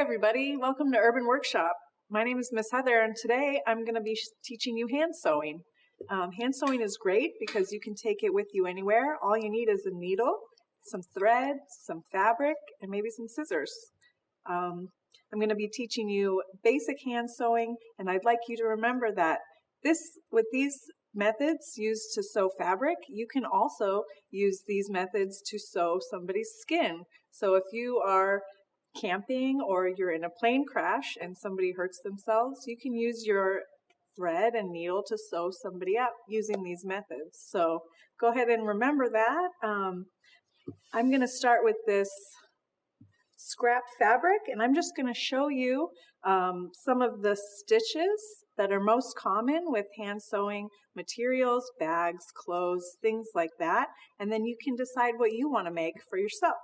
everybody, welcome to Urban Workshop. My name is Miss Heather and today I'm going to be teaching you hand sewing. Hand sewing is great because you can take it with you anywhere. All you need is a needle, some thread, some fabric, and maybe some scissors. I'm going to be teaching you basic hand sewing, and I'd like you to remember that with these methods used to sew fabric, you can also use these methods to sew somebody's skin. So if you are camping or you're in a plane crash and somebody hurts themselves, you can use your thread and needle to sew somebody up using these methods. So go ahead and remember that. I'm going to start with this scrap fabric, and I'm just going to show you some of the stitches that are most common with hand sewing materials, bags, clothes, things like that, and then you can decide what you want to make for yourself.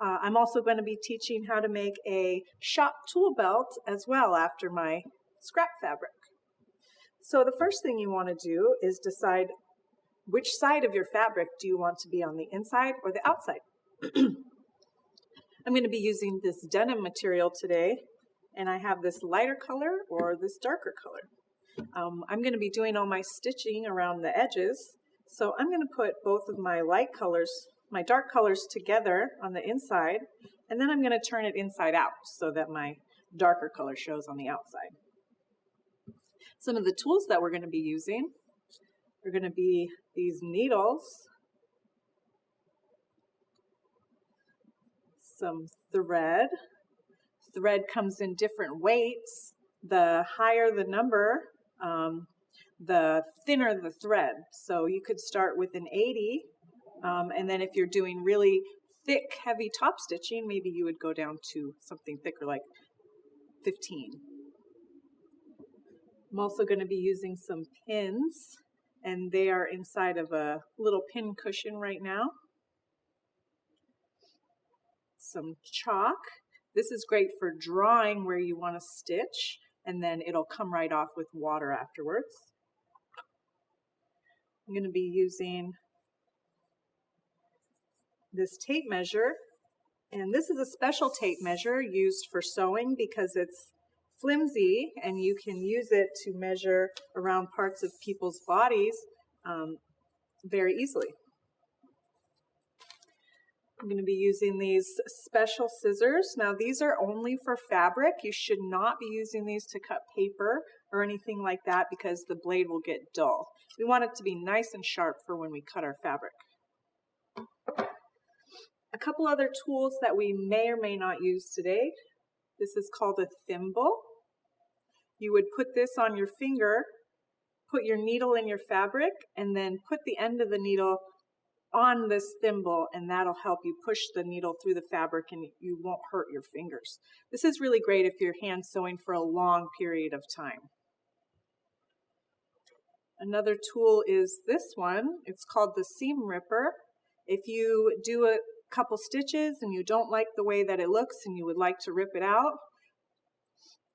I'm also going to be teaching how to make a shop tool belt as well after my scrap fabric. So the first thing you want to do is decide which side of your fabric do you want to be on, the inside or the outside. I'm going to be using this denim material today, and I have this lighter color or this darker color. I'm going to be doing all my stitching around the edges, so I'm going to put both of my light colors, my dark colors together on the inside, and then I'm going to turn it inside out so that my darker color shows on the outside. Some of the tools that we're going to be using are going to be these needles, some thread. Thread comes in different weights. The higher the number, the thinner the thread. So you could start with an 80, and then if you're doing really thick, heavy top stitching, maybe you would go down to something thicker like 15. I'm also going to be using some pins, and they are inside of a little pin cushion right now. Some chalk. This is great for drawing where you want to stitch, and then it'll come right off with water afterwards. I'm going to be using this tape measure, and this is a special tape measure used for sewing because it's flimsy and you can use it to measure around parts of people's bodies very easily. I'm going to be using these special scissors. Now these are only for fabric. You should not be using these to cut paper or anything like that because the blade will get dull. We want it to be nice and sharp for when we cut our fabric. A couple other tools that we may or may not use today. This is called a thimble. You would put this on your finger, put your needle in your fabric, and then put the end of the needle on this thimble, and that'll help you push the needle through the fabric and you won't hurt your fingers. This is really great if you're hand sewing for a long period of time. Another tool is this one. It's called the seam ripper. If you do a couple stitches and you don't like the way that it looks and you would like to rip it out,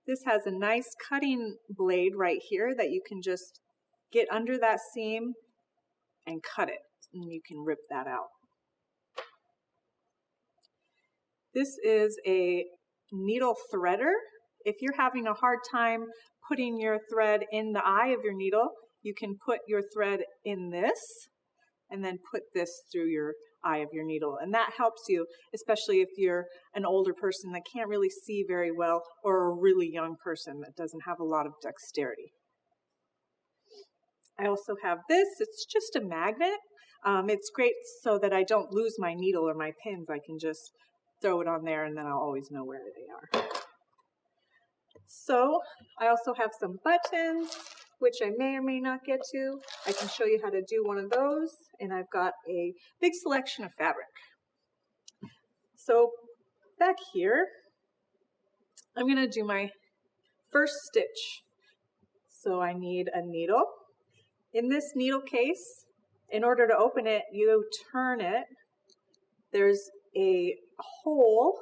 this has a nice cutting blade right here that you can just get under that seam and cut it, and you can rip that out. This is a needle threader. If you're having a hard time putting your thread in the eye of your needle, you can put your thread in this and then put this through your eye of your needle. And that helps you, especially if you're an older person that can't really see very well or a really young person that doesn't have a lot of dexterity. I also have this. It's just a magnet. It's great so that I don't lose my needle or my pins. I can just throw it on there and then I'll always know where they are. So I also have some buttons, which I may or may not get to. I can show you how to do one of those, and I've got a big selection of fabric. So back here, I'm going to do my first stitch. So I need a needle. In this needle case, in order to open it, you turn it. There's a hole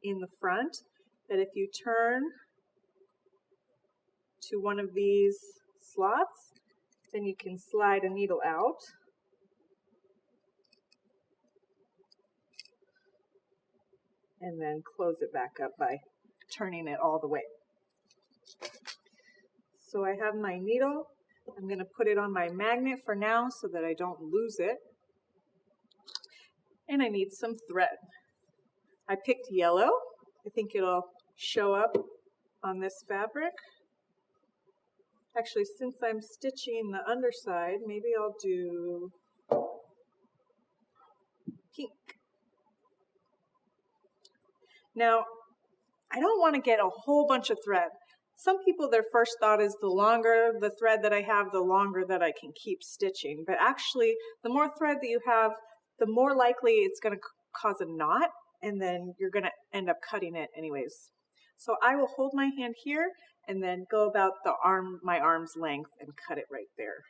in the front that if you turn to one of these slots, then you can slide a needle out. and then close it back up by turning it all the way. So I have my needle. I'm going to put it on my magnet for now so that I don't lose it. And I need some thread. I picked yellow. I think it'll show up on this fabric. Actually, since I'm stitching the underside, maybe I'll do pink. Now, I don't want to get a whole bunch of thread. Some people, their first thought is the longer the thread that I have, the longer that I can keep stitching. But actually, the more thread that you have, the more likely it's going to cause a knot, and then you're going to end up cutting it anyways. So I will hold my hand here and then go about my arm's length and cut it right there.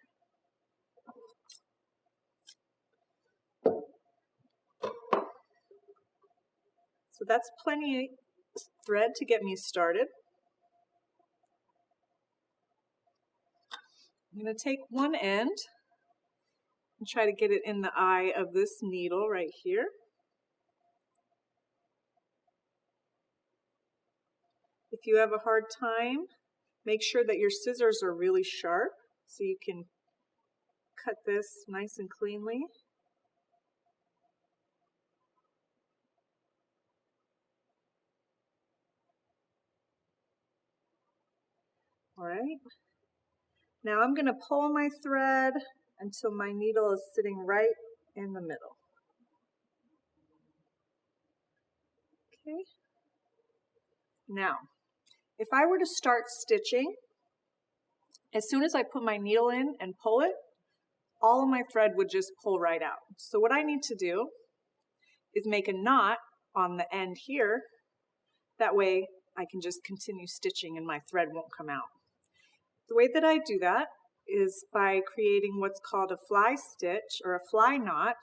So that's plenty of thread to get me started. I'm going to take one end and try to get it in the eye of this needle right here. If you have a hard time, make sure that your scissors are really sharp so you can cut this nice and cleanly. All right. Now I'm going to pull my thread until my needle is sitting right in the middle. Okay. Now, if I were to start stitching, as soon as I put my needle in and pull it, all of my thread would just pull right out. So what I need to do is make a knot on the end here. That way I can just continue stitching and my thread won't come out. The way that I do that is by creating what's called a fly stitch or a fly knot.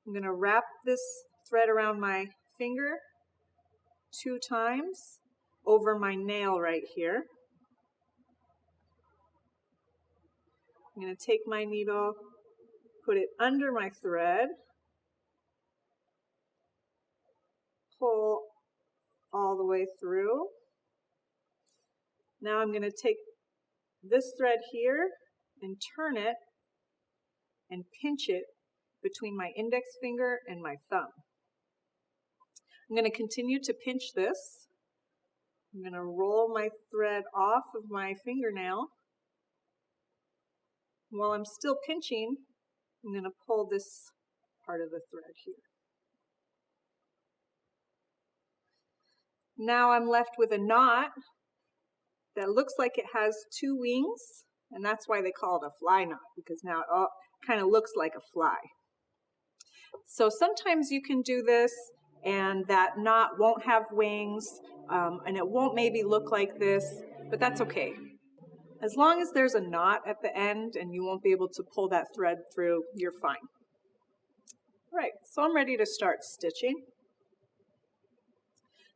I'm going to wrap this thread around my finger 2 times over my nail right here. I'm going to take my needle, put it under my thread, pull all the way through. Now I'm going to take this thread here and turn it and pinch it between my index finger and my thumb. I'm going to continue to pinch this. I'm going to roll my thread off of my fingernail. While I'm still pinching, I'm going to pull this part of the thread here. Now I'm left with a knot that looks like it has 2 wings, and that's why they call it a fly knot, because now it all kind of looks like a fly. So sometimes you can do this and that knot won't have wings, and it won't maybe look like this, but that's okay. As long as there's a knot at the end and you won't be able to pull that thread through, you're fine. All right, so I'm ready to start stitching.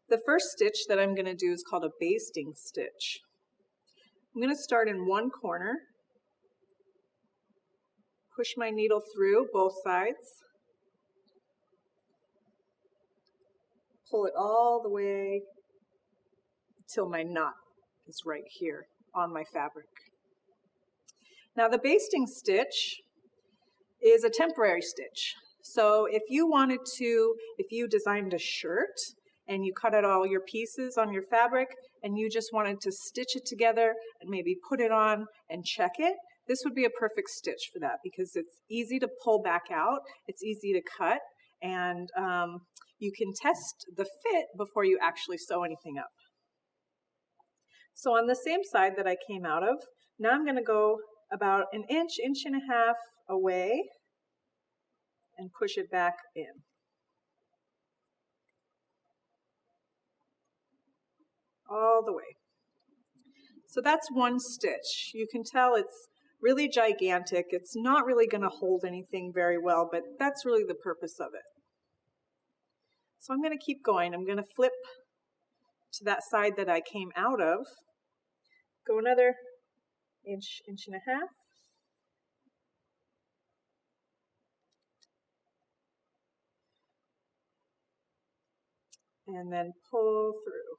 The first stitch that I'm going to do is called a basting stitch. I'm going to start in one corner, push my needle through both sides, pull it all the way until my knot is right here on my fabric. Now the basting stitch is a temporary stitch. So if you designed a shirt and you cut out all your pieces on your fabric and you just wanted to stitch it together and maybe put it on and check it, this would be a perfect stitch for that because it's easy to pull back out, it's easy to cut, and you can test the fit before you actually sew anything up. So on the same side that I came out of, now I'm going to go about an inch, inch and a half away and push it back in. All the way. So that's one stitch. You can tell it's really gigantic. It's not really going to hold anything very well, but that's really the purpose of it. So I'm going to keep going. I'm going to flip to that side that I came out of. Go another inch, inch and a half. and then pull through.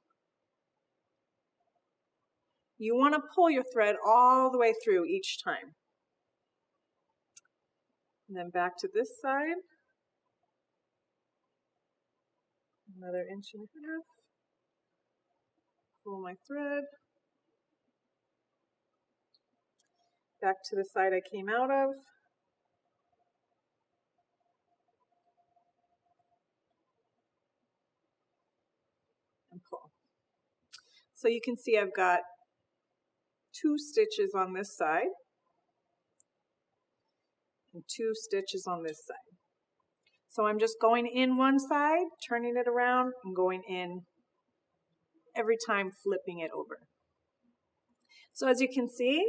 You want to pull your thread all the way through each time. And then back to this side. Another 1.5 inches. Pull my thread. Back to the side I came out of. And pull. So you can see I've got 2 stitches on this side and 2 stitches on this side. So I'm just going in one side, turning it around, and going in every time, flipping it over. So as you can see,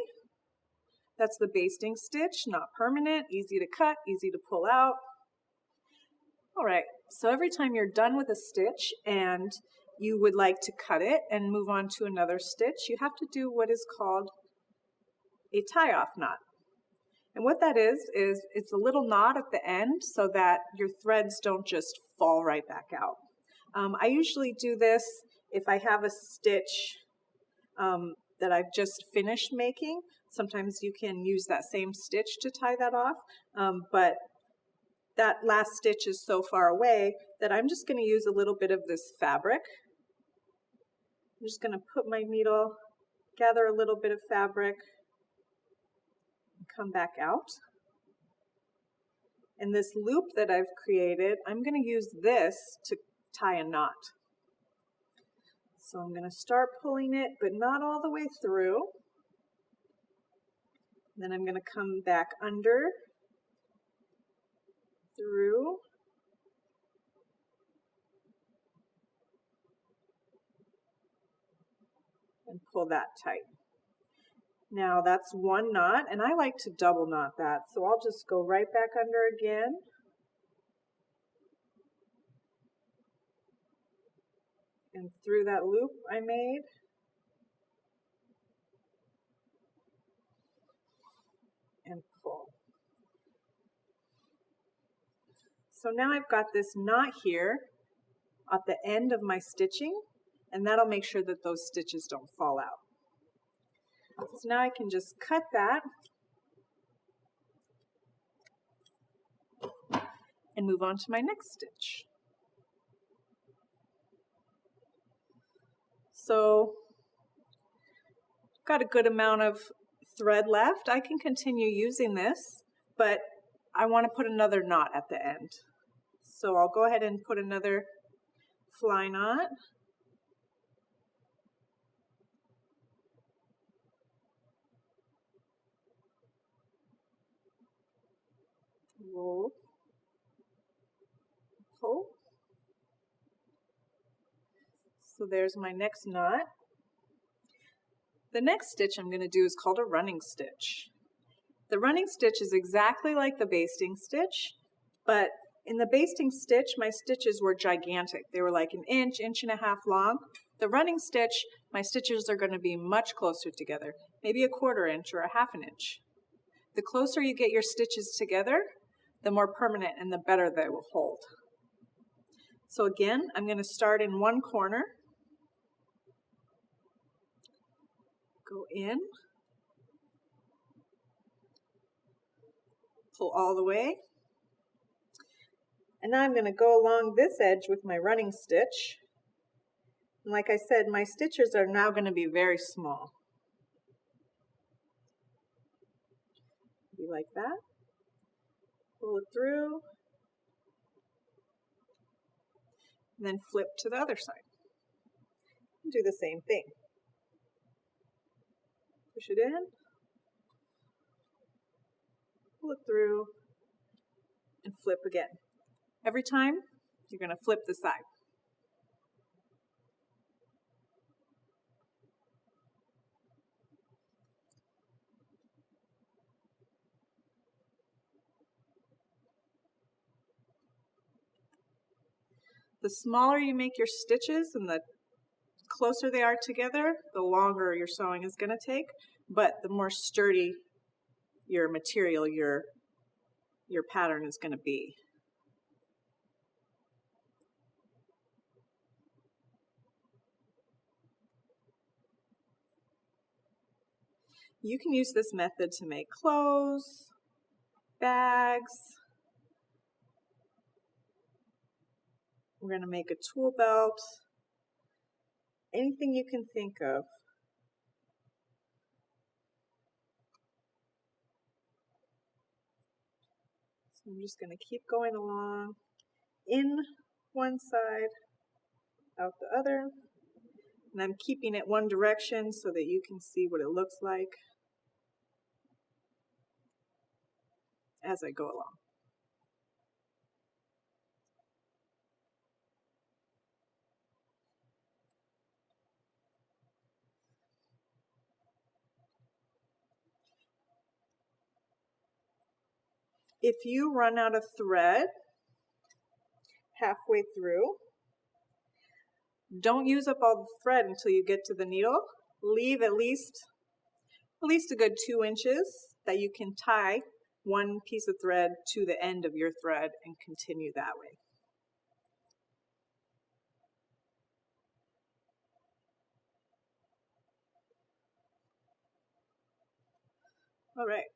that's the basting stitch, not permanent, easy to cut, easy to pull out. All right, so every time you're done with a stitch and you would like to cut it and move on to another stitch, you have to do what is called a tie-off knot. And what that is it's a little knot at the end so that your threads don't just fall right back out. I usually do this if I have a stitch that I've just finished making. Sometimes you can use that same stitch to tie that off, but that last stitch is so far away that I'm just going to use a little bit of this fabric. I'm just going to put my needle, gather a little bit of fabric, come back out. And this loop that I've created, I'm going to use this to tie a knot. So I'm going to start pulling it, but not all the way through. Then I'm going to come back under, through, and pull that tight. Now that's one knot, and I like to double knot that, so I'll just go right back under again. And through that loop I made. And pull. So now I've got this knot here at the end of my stitching, and that'll make sure that those stitches don't fall out. So now I can just cut that and move on to my next stitch. So I've got a good amount of thread left. I can continue using this, but I want to put another knot at the end. So I'll go ahead and put another fly knot. Roll, pull. So there's my next knot. The next stitch I'm going to do is called a running stitch. The running stitch is exactly like the basting stitch, but in the basting stitch, my stitches were gigantic. They were like 1 inch, 1.5 inches long. The running stitch, my stitches are going to be much closer together, maybe 1/4 inch or 1/2 inch. The closer you get your stitches together, the more permanent and the better they will hold. So again, I'm going to start in one corner, go in, pull all the way, and now I'm going to go along this edge with my running stitch. And like I said, my stitches are now going to be very small. Be like that. Pull it through, and then flip to the other side. And do the same thing. Push it in, pull it through, and flip again. Every time, you're going to flip the side. The smaller you make your stitches and the closer they are together, the longer your sewing is going to take, but the more sturdy your material, your pattern is going to be. You can use this method to make clothes, bags. We're going to make a tool belt, anything you can think of. So I'm just going to keep going along, in one side, out the other. And I'm keeping it one direction so that you can see what it looks like as I go along. If you run out of thread halfway through, don't use up all the thread until you get to the needle. Leave at least a good 2 inches that you can tie one piece of thread to the end of your thread and continue that way. All right.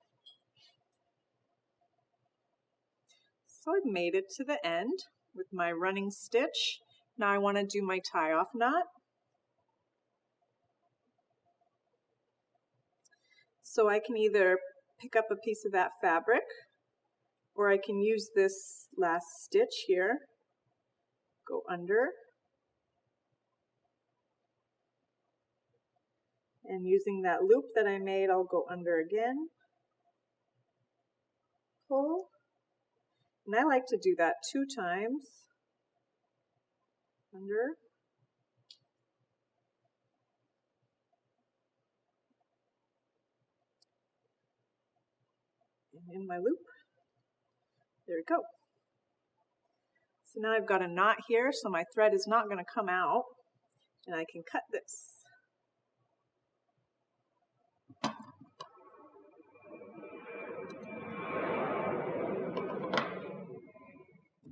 So I've made it to the end with my running stitch. Now I want to do my tie-off knot. So I can either pick up a piece of that fabric, or I can use this last stitch here, go under, and using that loop that I made, I'll go under again, pull, and I like to do that 2 times, under, and in my loop. There we go. So now I've got a knot here, so my thread is not going to come out, and I can cut this.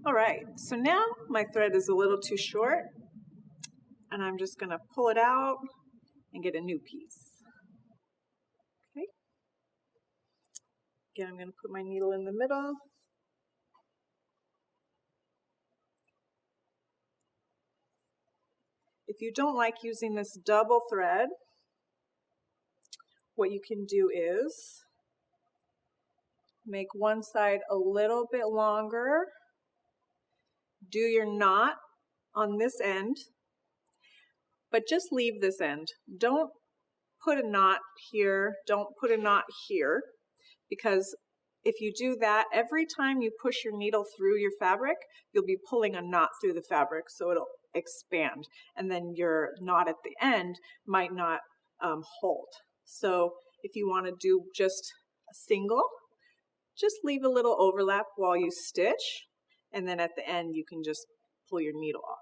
All right, so now my thread is a little too short, and I'm just going to pull it out and get a new piece. Okay. Again, I'm going to put my needle in the middle. If you don't like using this double thread, what you can do is make one side a little bit longer, do your knot on this end, but just leave this end. Don't put a knot here, don't put a knot here, because if you do that, every time you push your needle through your fabric, you'll be pulling a knot through the fabric, so it'll expand, and then your knot at the end might not hold. So if you want to do just a single, just leave a little overlap while you stitch, and then at the end you can just pull your needle off.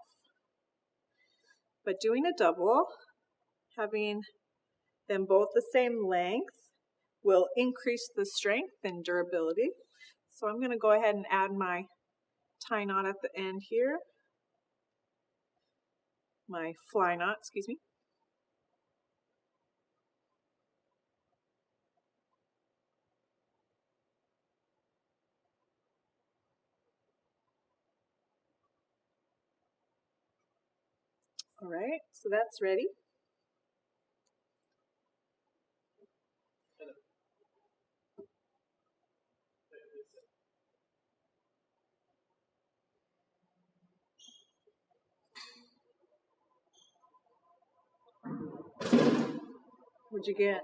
But doing a double, having them both the same length, will increase the strength and durability. So I'm going to go ahead and add my tie knot at the end here, my fly knot, excuse me. All right, so that's ready. What'd you get?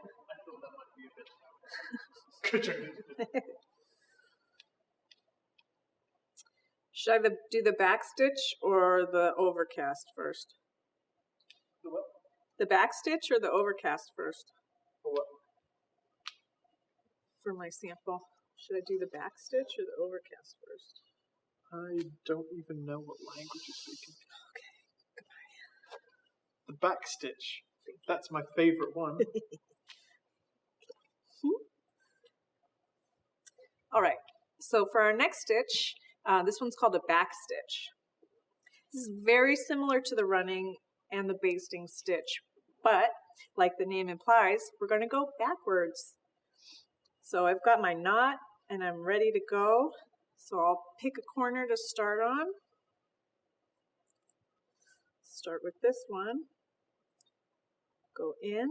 Should I do the back stitch or the overcast first? The what? The back stitch or the overcast first? For what? For my sample. Should I do the back stitch or the overcast first? I don't even know what language you're speaking. Okay, goodbye. The back stitch. That's my favorite one. All right, so for our next stitch, this one's called a back stitch. This is very similar to the running and the basting stitch, but like the name implies, we're going to go backwards. So I've got my knot and I'm ready to go. So I'll pick a corner to start on. Start with this one. Go in.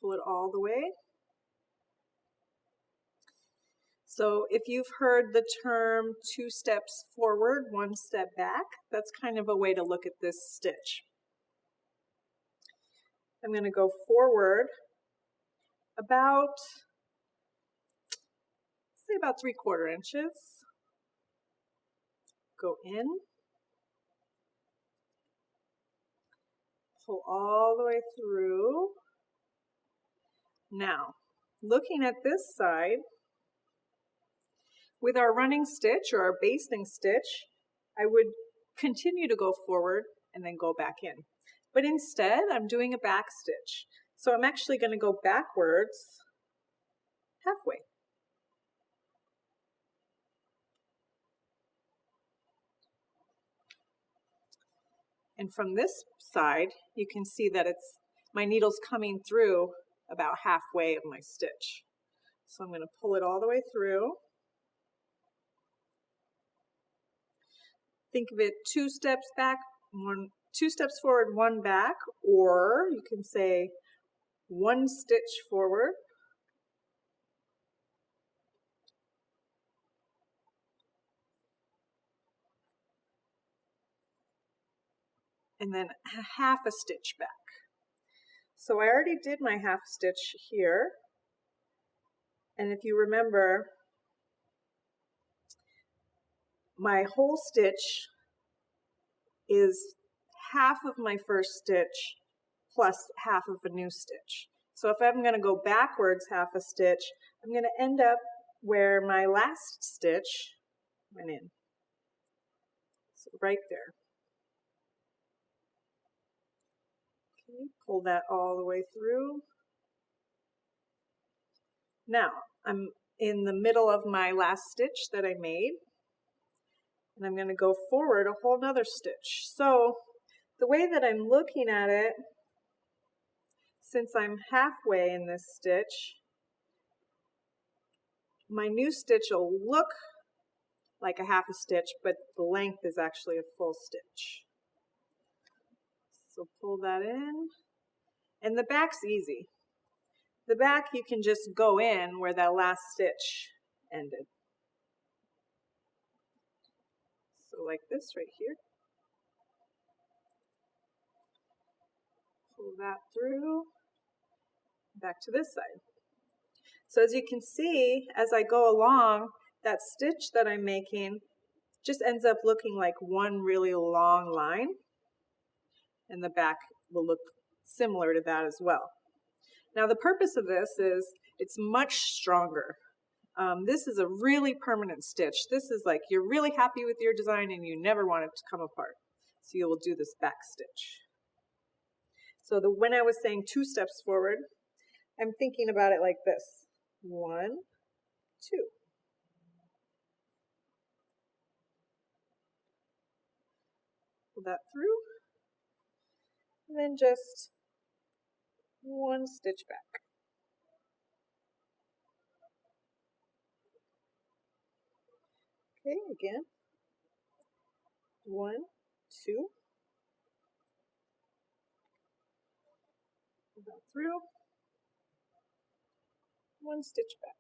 Pull it all the way. So if you've heard the term 2 steps forward, 1 step back, that's kind of a way to look at this stitch. I'm going to go forward about, say about 3/4 inches. Go in. Pull all the way through. Now, looking at this side, with our running stitch or our basting stitch, I would continue to go forward and then go back in. But instead, I'm doing a back stitch. So I'm actually going to go backwards halfway. And from this side, you can see that my needle's coming through about halfway of my stitch. So I'm going to pull it all the way through. Think of it 2 steps back, 2 steps forward, 1 back, or you can say 1 stitch forward, and then half a stitch back. So I already did my half stitch here, and if you remember, my whole stitch is half of my first stitch plus half of a new stitch. So if I'm going to go backwards half a stitch, I'm going to end up where my last stitch went in. So right there. Okay, pull that all the way through. Now, I'm in the middle of my last stitch that I made, and I'm going to go forward a whole nother stitch. So the way that I'm looking at it, since I'm halfway in this stitch, my new stitch will look like a half a stitch, but the length is actually a full stitch. So pull that in, and the back's easy. The back you can just go in where that last stitch ended. So like this right here. Pull that through, back to this side. So as you can see, as I go along, that stitch that I'm making just ends up looking like one really long line, and the back will look similar to that as well. Now the purpose of this is it's much stronger. This is a really permanent stitch. This is like you're really happy with your design and you never want it to come apart. So you will do this back stitch. So when I was saying 2 steps forward, I'm thinking about it like this. 1, 2. Pull that through, and then just 1 stitch back. Okay, again. 1, 2. Pull that through, 1 stitch back.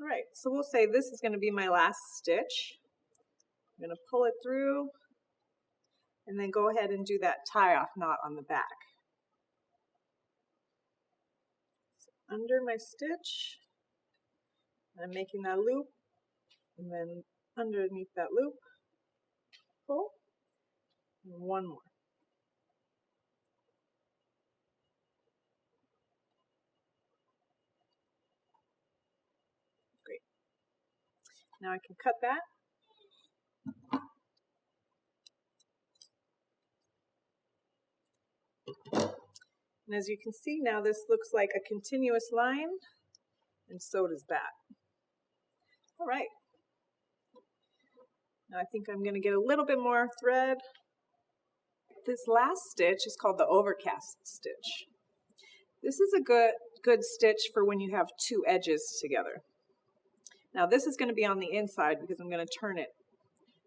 All right, so we'll say this is going to be my last stitch. I'm going to pull it through and then go ahead and do that tie-off knot on the back. So under my stitch, I'm making that loop, and then underneath that loop, pull, and 1 more. Great. Now I can cut that. And as you can see now, this looks like a continuous line, and so does that. All right. Now I think I'm going to get a little bit more thread. This last stitch is called the overcast stitch. This is a good stitch for when you have two edges together. Now this is going to be on the inside because I'm going to turn it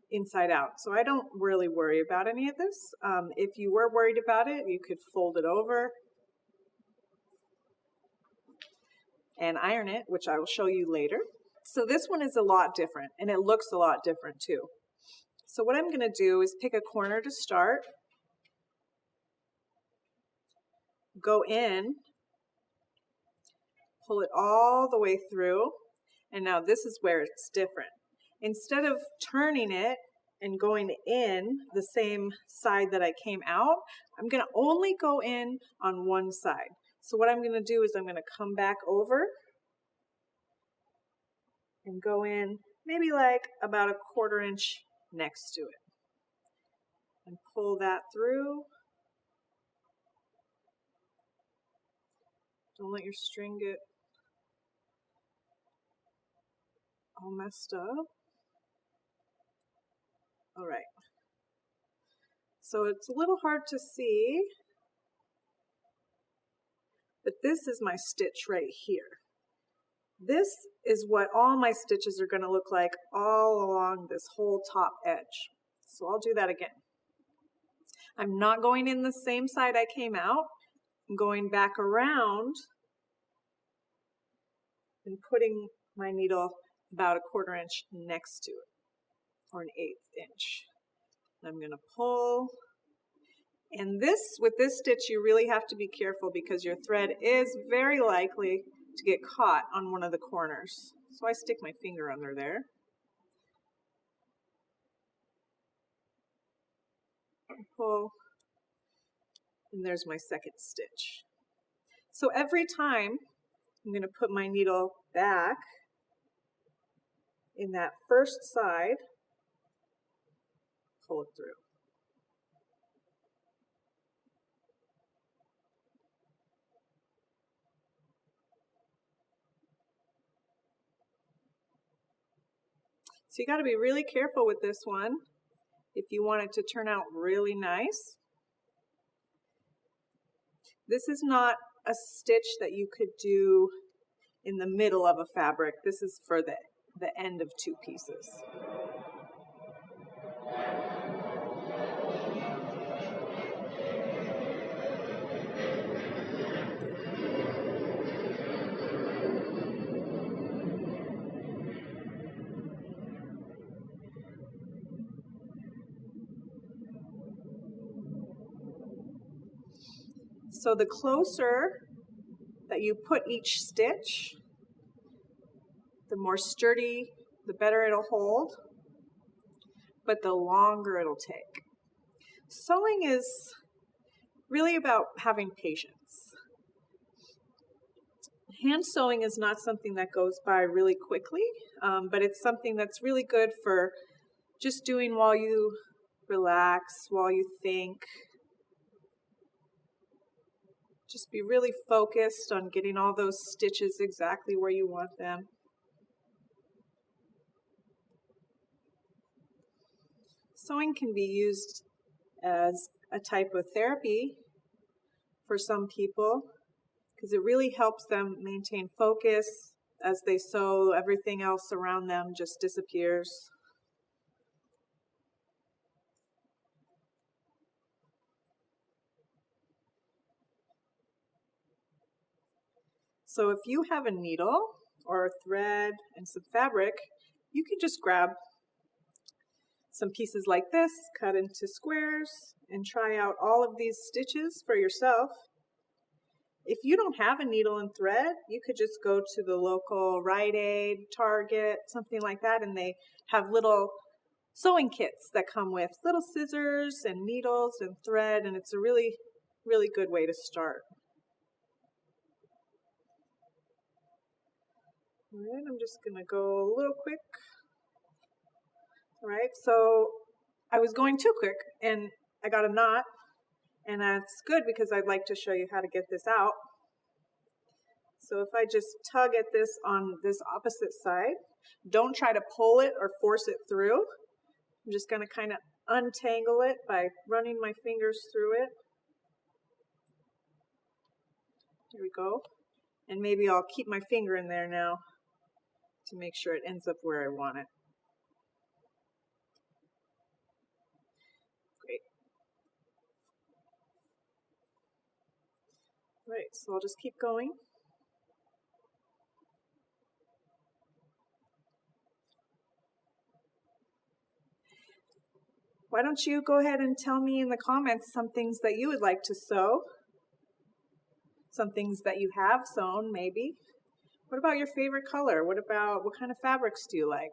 inside out. So I don't really worry about any of this. If you were worried about it, you could fold it over and iron it, which I will show you later. So this one is a lot different, and it looks a lot different too. So what I'm going to do is pick a corner to start, go in, pull it all the way through, and now this is where it's different. Instead of turning it and going in the same side that I came out, I'm going to only go in on one side. So what I'm going to do is I'm going to come back over and go in maybe like about 1/4 inch next to it. And pull that through. Don't let your string get all messed up. All right. So it's a little hard to see, but this is my stitch right here. This is what all my stitches are going to look like all along this whole top edge. So I'll do that again. I'm not going in the same side I came out. I'm going back around and putting my needle about 1/4 inch next to it, or 1/8 inch. I'm going to pull. And with this stitch, you really have to be careful because your thread is very likely to get caught on one of the corners. So I stick my finger under there. Pull. And there's my second stitch. So every time I'm going to put my needle back in that first side, pull it through. So you got to be really careful with this one if you want it to turn out really nice. This is not a stitch that you could do in the middle of a fabric. This is for the end of two pieces. So the closer that you put each stitch, the more sturdy, the better it'll hold, but the longer it'll take. Sewing is really about having patience. Hand sewing is not something that goes by really quickly, but it's something that's really good for just doing while you relax, while you think. Just be really focused on getting all those stitches exactly where you want them. Sewing can be used as a type of therapy for some people because it really helps them maintain focus. As they sew, everything else around them just disappears. So if you have a needle or a thread and some fabric, you can just grab some pieces like this, cut into squares, and try out all of these stitches for yourself. If you don't have a needle and thread, you could just go to the local Rite Aid, Target, something like that, and they have little sewing kits that come with little scissors and needles and thread, and it's a really, really good way to start. All right, I'm just going to go a little quick. All right, so I was going too quick and I got a knot, And that's good because I'd like to show you how to get this out. So if I just tug at this on this opposite side, don't try to pull it or force it through. I'm just going to kind of untangle it by running my fingers through it. Here we go. And maybe I'll keep my finger in there now to make sure it ends up where I want it. Great. Right, so I'll just keep going. Why don't you go ahead and tell me in the comments some things that you would like to sew? Some things that you have sewn, maybe. What about your favorite color? What kind of fabrics do you like?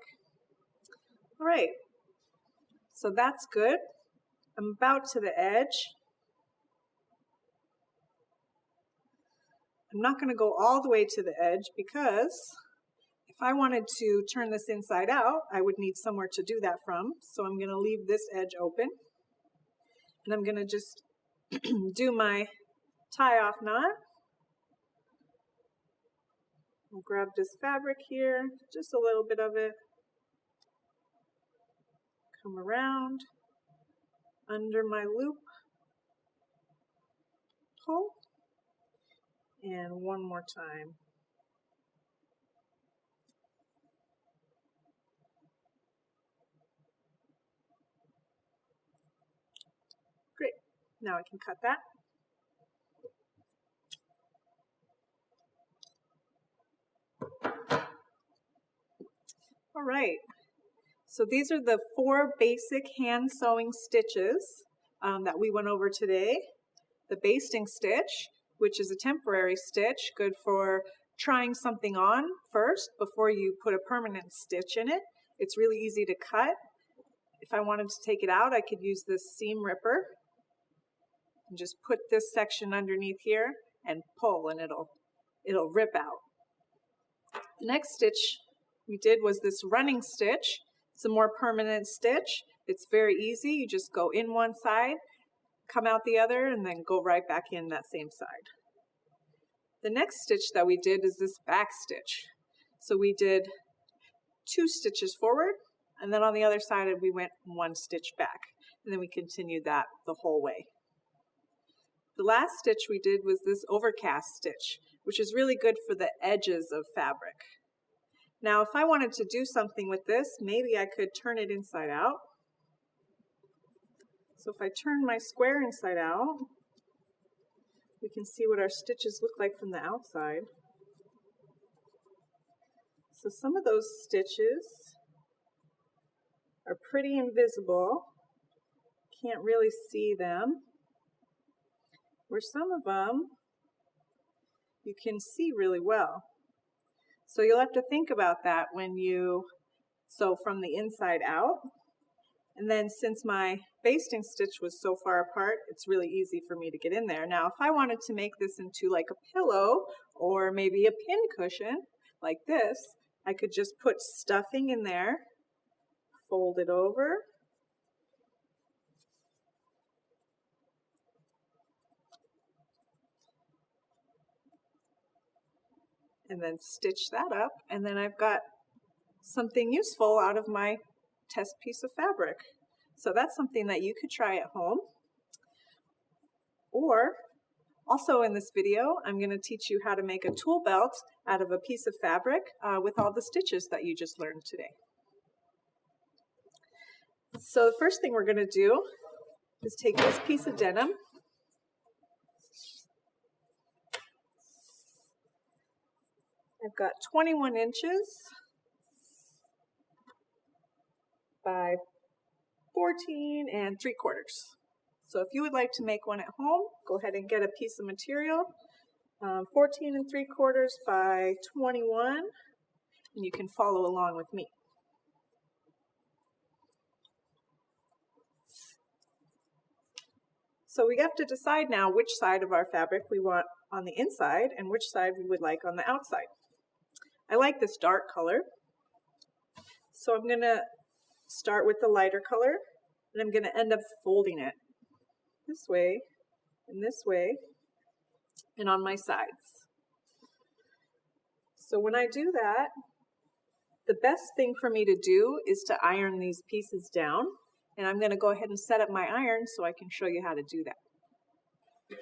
All right, so that's good. I'm about to the edge. I'm not going to go all the way to the edge because if I wanted to turn this inside out, I would need somewhere to do that from. So I'm going to leave this edge open. And I'm going to just do my tie-off knot. I'll grab this fabric here, just a little bit of it. Come around, under my loop, pull, and one more time. Great, now I can cut that. All right, so these are the 4 basic hand sewing stitches that we went over today. The basting stitch, which is a temporary stitch, good for trying something on first before you put a permanent stitch in it. It's really easy to cut. If I wanted to take it out, I could use this seam ripper and just put this section underneath here and pull, and it'll rip out. The next stitch we did was this running stitch. It's a more permanent stitch. It's very easy. You just go in one side, come out the other, and then go right back in that same side. The next stitch that we did is this back stitch. So we did 2 stitches forward, and then on the other side we went 1 stitch back, and then we continued that the whole way. The last stitch we did was this overcast stitch, which is really good for the edges of fabric. Now, if I wanted to do something with this, maybe I could turn it inside out. So if I turn my square inside out, we can see what our stitches look like from the outside. So some of those stitches are pretty invisible. Can't really see them. Where some of them you can see really well. So you'll have to think about that when you sew from the inside out. And then since my basting stitch was so far apart, it's really easy for me to get in there. Now, if I wanted to make this into like a pillow or maybe a pin cushion like this, I could just put stuffing in there, fold it over, and then stitch that up, and then I've got something useful out of my test piece of fabric. So that's something that you could try at home. Or also in this video, I'm going to teach you how to make a tool belt out of a piece of fabric with all the stitches that you just learned today. So the first thing we're going to do is take this piece of denim, I've got 21 inches by 14 3/4. So if you would like to make one at home, go ahead and get a piece of material, 14 3/4 by 21, and you can follow along with me. So we have to decide now which side of our fabric we want on the inside and which side we would like on the outside. I like this dark color, so I'm going to start with the lighter color, and I'm going to end up folding it this way in this way and on my sides. So when I do that, the best thing for me to do is to iron these pieces down, and I'm going to go ahead and set up my iron so I can show you how to do that.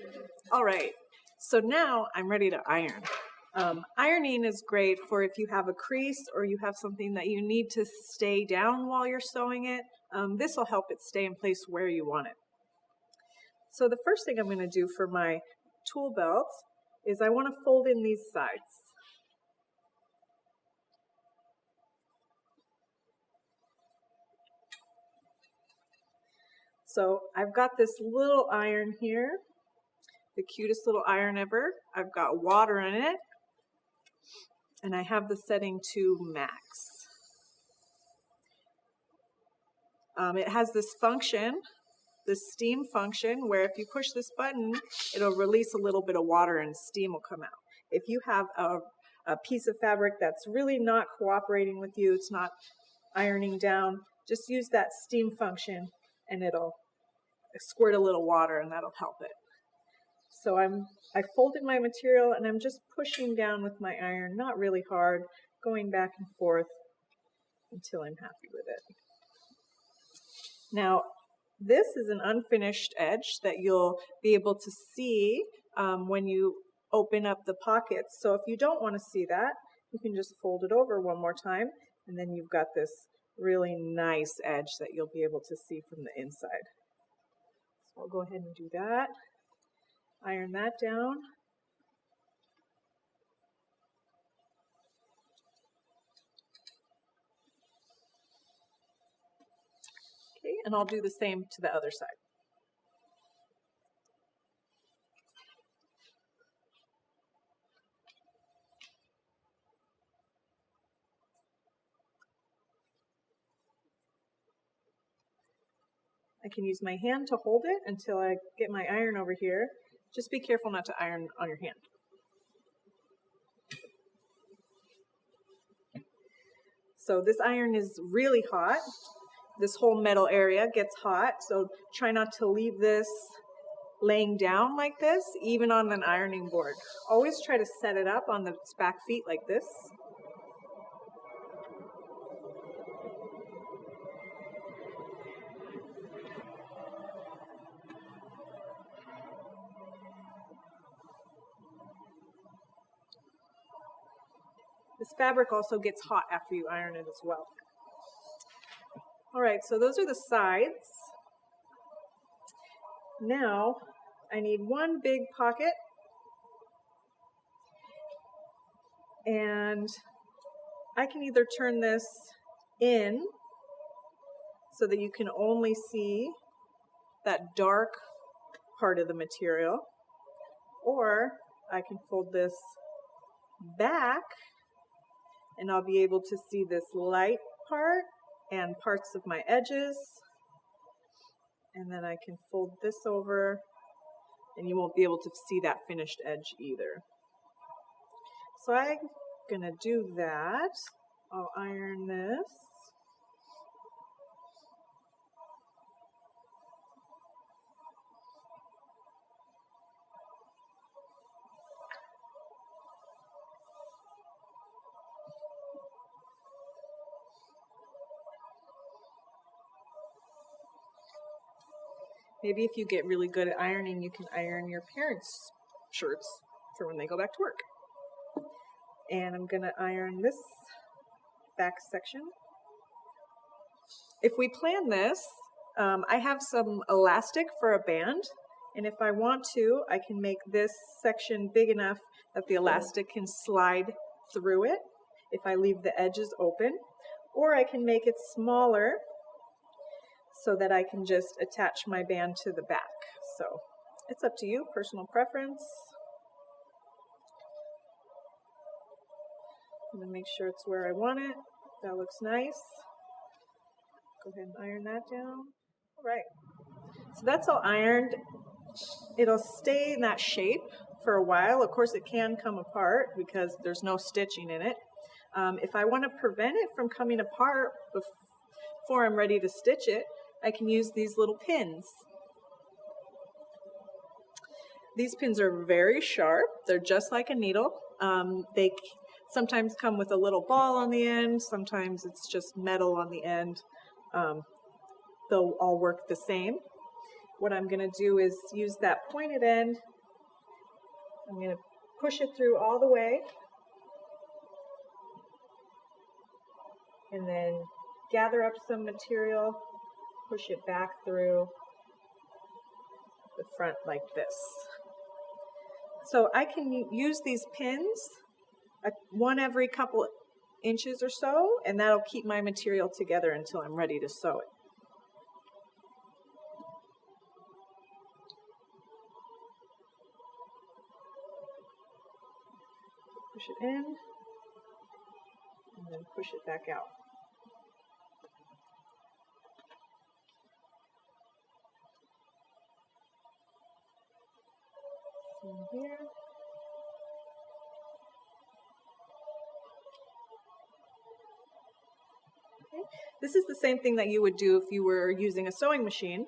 All right, so now I'm ready to iron. Ironing is great for if you have a crease or you have something that you need to stay down while you're sewing it. This will help it stay in place where you want it. So the first thing I'm going to do for my tool belt is I want to fold in these sides. So I've got this little iron here, the cutest little iron ever. I've got water in it, and I have the setting to max. It has this function, this steam function, where if you push this button, it'll release a little bit of water and steam will come out. If you have a piece of fabric that's really not cooperating with you, it's not ironing down, just use that steam function and it'll squirt a little water and that'll help it. So I folded my material and I'm just pushing down with my iron, not really hard, going back and forth until I'm happy with it. Now, this is an unfinished edge that you'll be able to see when you open up the pockets. So if you don't want to see that, you can just fold it over one more time, and then you've got this really nice edge that you'll be able to see from the inside. So I'll go ahead and do that. Iron that down. Okay, and I'll do the same to the other side. I can use my hand to hold it until I get my iron over here. Just be careful not to iron on your hand. So this iron is really hot. This whole metal area gets hot, so try not to leave this laying down like this, even on an ironing board. Always try to set it up on its back feet like this. This fabric also gets hot after you iron it as well. All right, so those are the sides. Now, I need one big pocket, and I can either turn this in so that you can only see that dark part of the material, or I can fold this back and I'll be able to see this light part and parts of my edges. And then I can fold this over and you won't be able to see that finished edge either. So I'm gonna do that. I'll iron this. Maybe if you get really good at ironing, you can iron your parents' shirts for when they go back to work. And I'm gonna iron this back section. If we plan this, I have some elastic for a band, and if I want to, I can make this section big enough that the elastic can slide through it if I leave the edges open, or I can make it smaller so that I can just attach my band to the back. So it's up to you, personal preference. I'm gonna make sure it's where I want it. That looks nice. Go ahead and iron that down. All right, so that's all ironed. It'll stay in that shape for a while. Of course, it can come apart because there's no stitching in it. If I want to prevent it from coming apart before I'm ready to stitch it, I can use these little pins. These pins are very sharp. They're just like a needle. They sometimes come with a little ball on the end. Sometimes it's just metal on the end. They'll all work the same. What I'm going to do is use that pointed end. I'm going to push it through all the way. And then gather up some material, push it back through the front like this. So I can use these pins, one every couple inches or so, and that'll keep my material together until I'm ready to sew it. Push it in, and then push it back out. In here. Okay. This is the same thing that you would do if you were using a sewing machine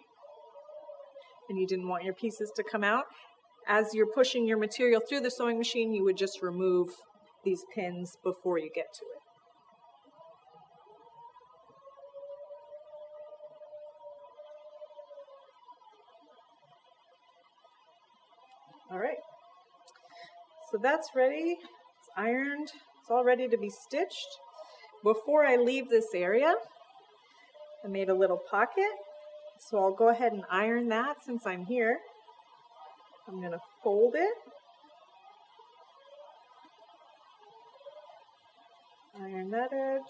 and you didn't want your pieces to come out. As you're pushing your material through the sewing machine, you would just remove these pins before you get to it. All right, so that's ready. It's ironed. It's all ready to be stitched. Before I leave this area, I made a little pocket. So I'll go ahead and iron that since I'm here. I'm going to fold it. Iron that edge.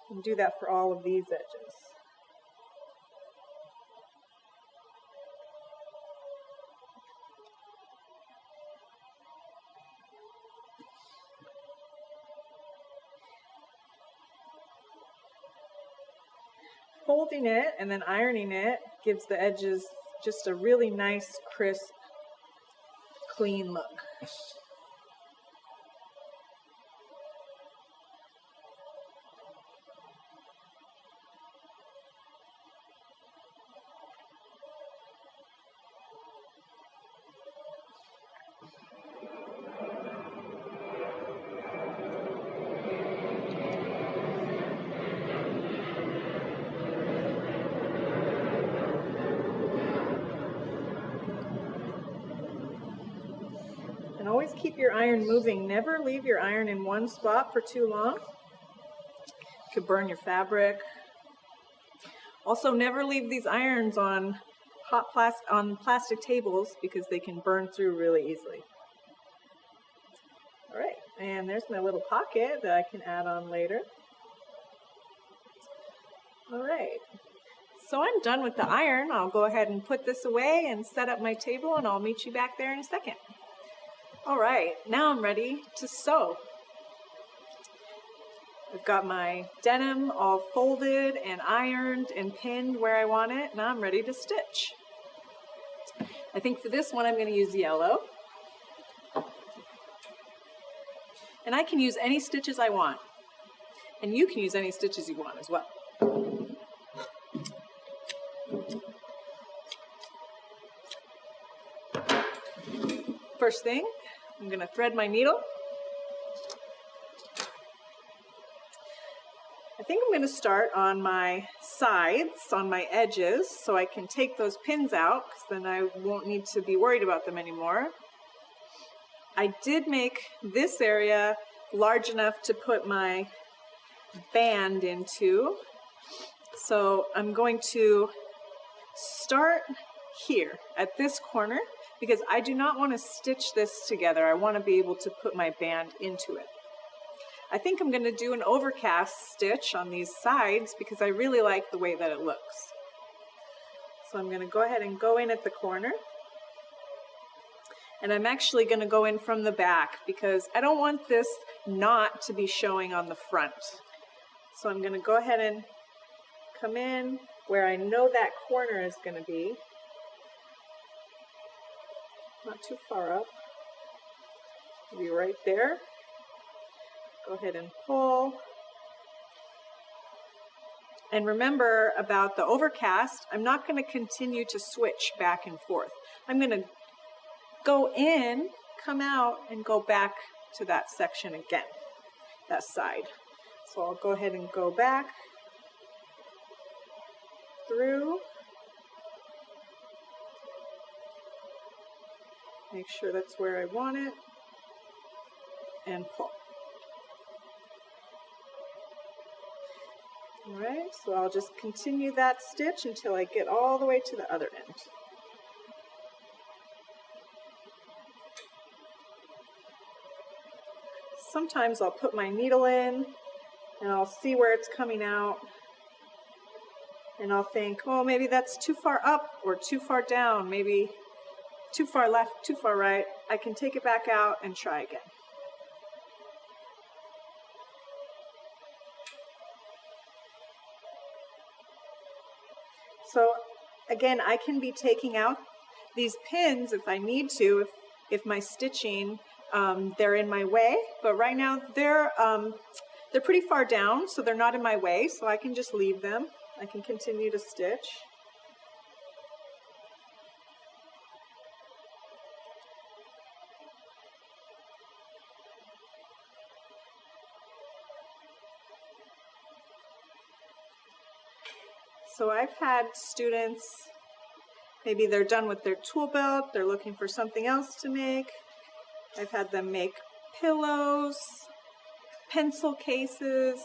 And do that for all of these edges. Folding it and then ironing it gives the edges just a really nice, crisp, clean look. And always keep your iron moving. Never leave your iron in one spot for too long. It could burn your fabric. Also, never leave these irons on plastic tables because they can burn through really easily. All right, and there's my little pocket that I can add on later. All right, so I'm done with the iron. I'll go ahead and put this away and set up my table, and I'll meet you back there in a second. All right, now I'm ready to sew. I've got my denim all folded and ironed and pinned where I want it. Now I'm ready to stitch. I think for this one I'm going to use yellow. And I can use any stitches I want. And you can use any stitches you want as well. First thing, I'm going to thread my needle. I think I'm going to start on my sides, on my edges, so I can take those pins out, because then I won't need to be worried about them anymore. I did make this area large enough to put my band into, so I'm going to start here at this corner, because I do not want to stitch this together. I want to be able to put my band into it. I think I'm going to do an overcast stitch on these sides because I really like the way that it looks. So I'm going to go ahead and go in at the corner. And I'm actually going to go in from the back because I don't want this knot to be showing on the front. So I'm going to go ahead and come in where I know that corner is going to be. Not too far up. Be right there. Go ahead and pull. And remember about the overcast, I'm not going to continue to switch back and forth. I'm going to go in, come out, and go back to that section again, that side. So I'll go ahead and go back through. Make sure that's where I want it, and pull. All right, so I'll just continue that stitch until I get all the way to the other end. Sometimes I'll put my needle in and I'll see where it's coming out, and I'll think, oh, maybe that's too far up or too far down, maybe too far left, too far right. I can take it back out and try again. So again, I can be taking out these pins if I need to, if my stitching, they're in my way, but right now they're pretty far down, so they're not in my way, so I can just leave them. I can continue to stitch. So I've had students, maybe they're done with their tool belt, they're looking for something else to make. I've had them make pillows, pencil cases.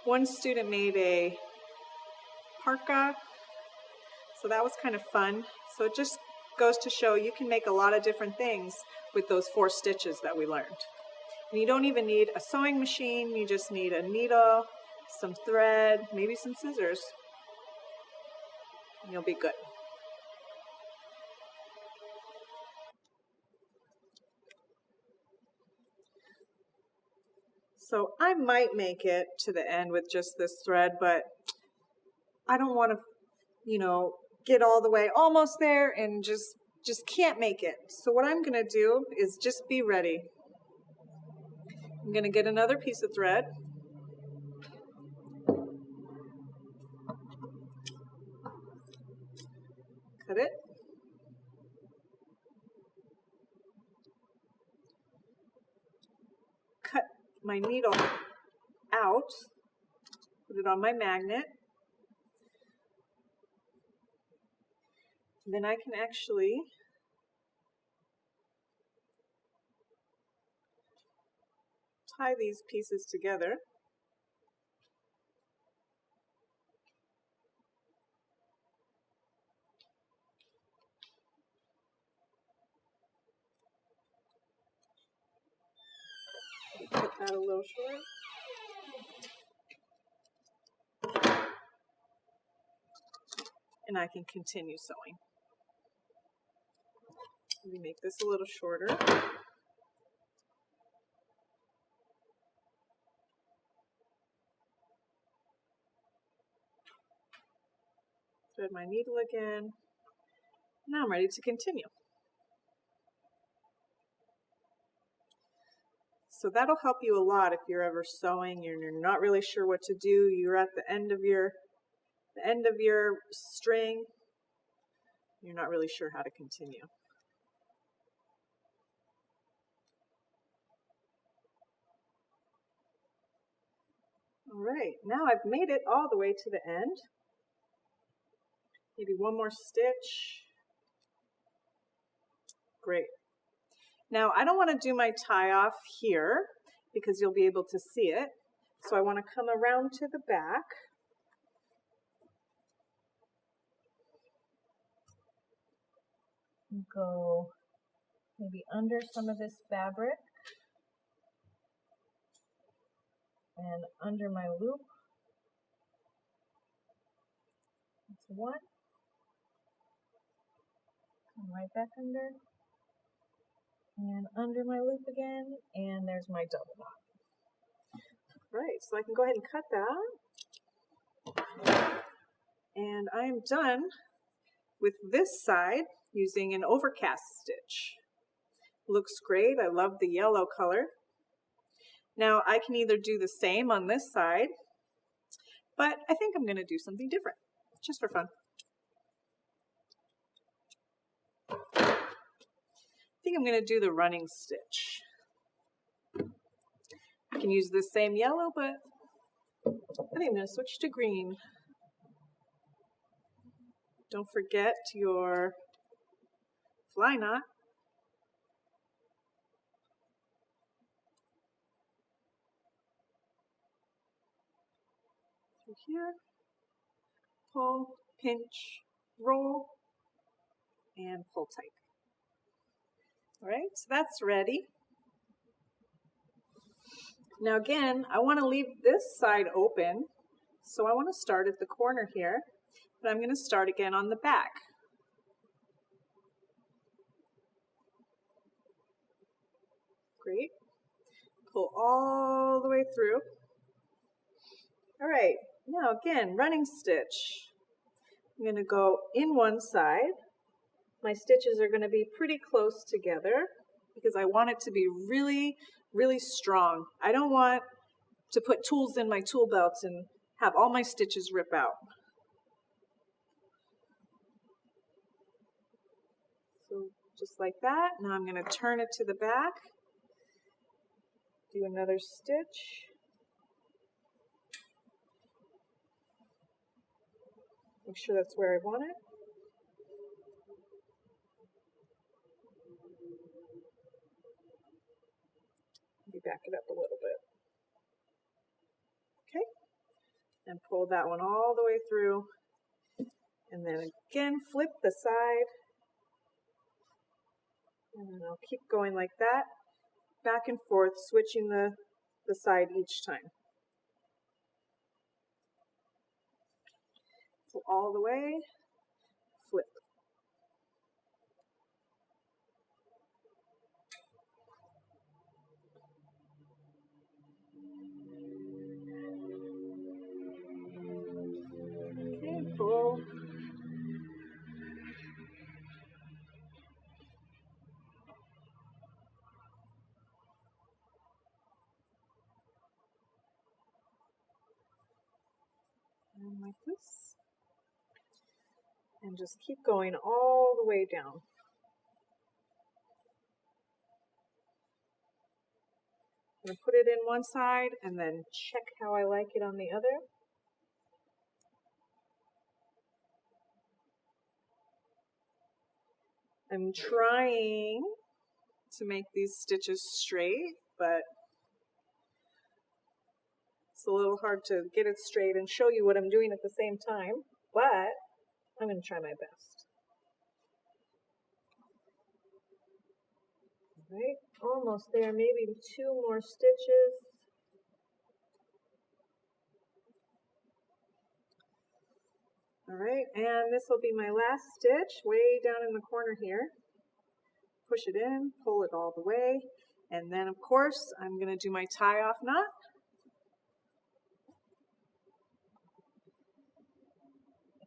One student made a parka, so that was kind of fun. So it just goes to show you can make a lot of different things with those 4 stitches that we learned. And you don't even need a sewing machine, you just need a needle, some thread, maybe some scissors, and you'll be good. So I might make it to the end with just this thread, but I don't want to, get all the way almost there and just can't make it. So what I'm going to do is just be ready. I'm going to get another piece of thread. Cut it. Cut my needle out. Put it on my magnet. Then I can actually tie these pieces together. Cut that a little short. And I can continue sewing. Let me make this a little shorter. Thread my needle again. Now I'm ready to continue. So that'll help you a lot if you're ever sewing and you're not really sure what to do. You're at the end of your string. You're not really sure how to continue. All right, now I've made it all the way to the end. Maybe one more stitch. Great. Now I don't want to do my tie off here because you'll be able to see it. So I want to come around to the back. Go maybe under some of this fabric and under my loop. That's one. Come right back under. And under my loop again, and there's my double knot. Right, so I can go ahead and cut that. And I am done with this side using an overcast stitch. Looks great, I love the yellow color. Now I can either do the same on this side, but I think I'm going to do something different, just for fun. think I'm going to do the running stitch. I can use the same yellow, but I think I'm going to switch to green. Don't forget your fly knot. Through here, pull, pinch, roll, and pull tight. All right, so that's ready. Now again, I want to leave this side open, so I want to start at the corner here, but I'm going to start again on the back. Great. Pull all the way through. All right, now again, running stitch. I'm going to go in one side. My stitches are going to be pretty close together because I want it to be really, really strong. I don't want to put tools in my tool belts and have all my stitches rip out. So just like that. Now I'm going to turn it to the back. Do another stitch. Make sure that's where I want it. Maybe back it up a little bit. Okay. And pull that one all the way through. And then again, flip the side. And then I'll keep going like that, back and forth, switching the side each time. Pull all the way, flip. Okay, pull. And like this. And just keep going all the way down. I'm going to put it in one side and then check how I like it on the other. I'm trying to make these stitches straight, but it's a little hard to get it straight and show you what I'm doing at the same time, but I'm going to try my best. All right, almost there, maybe 2 more stitches. All right, and this will be my last stitch way down in the corner here. Push it in, pull it all the way, and then of course I'm going to do my tie-off knot.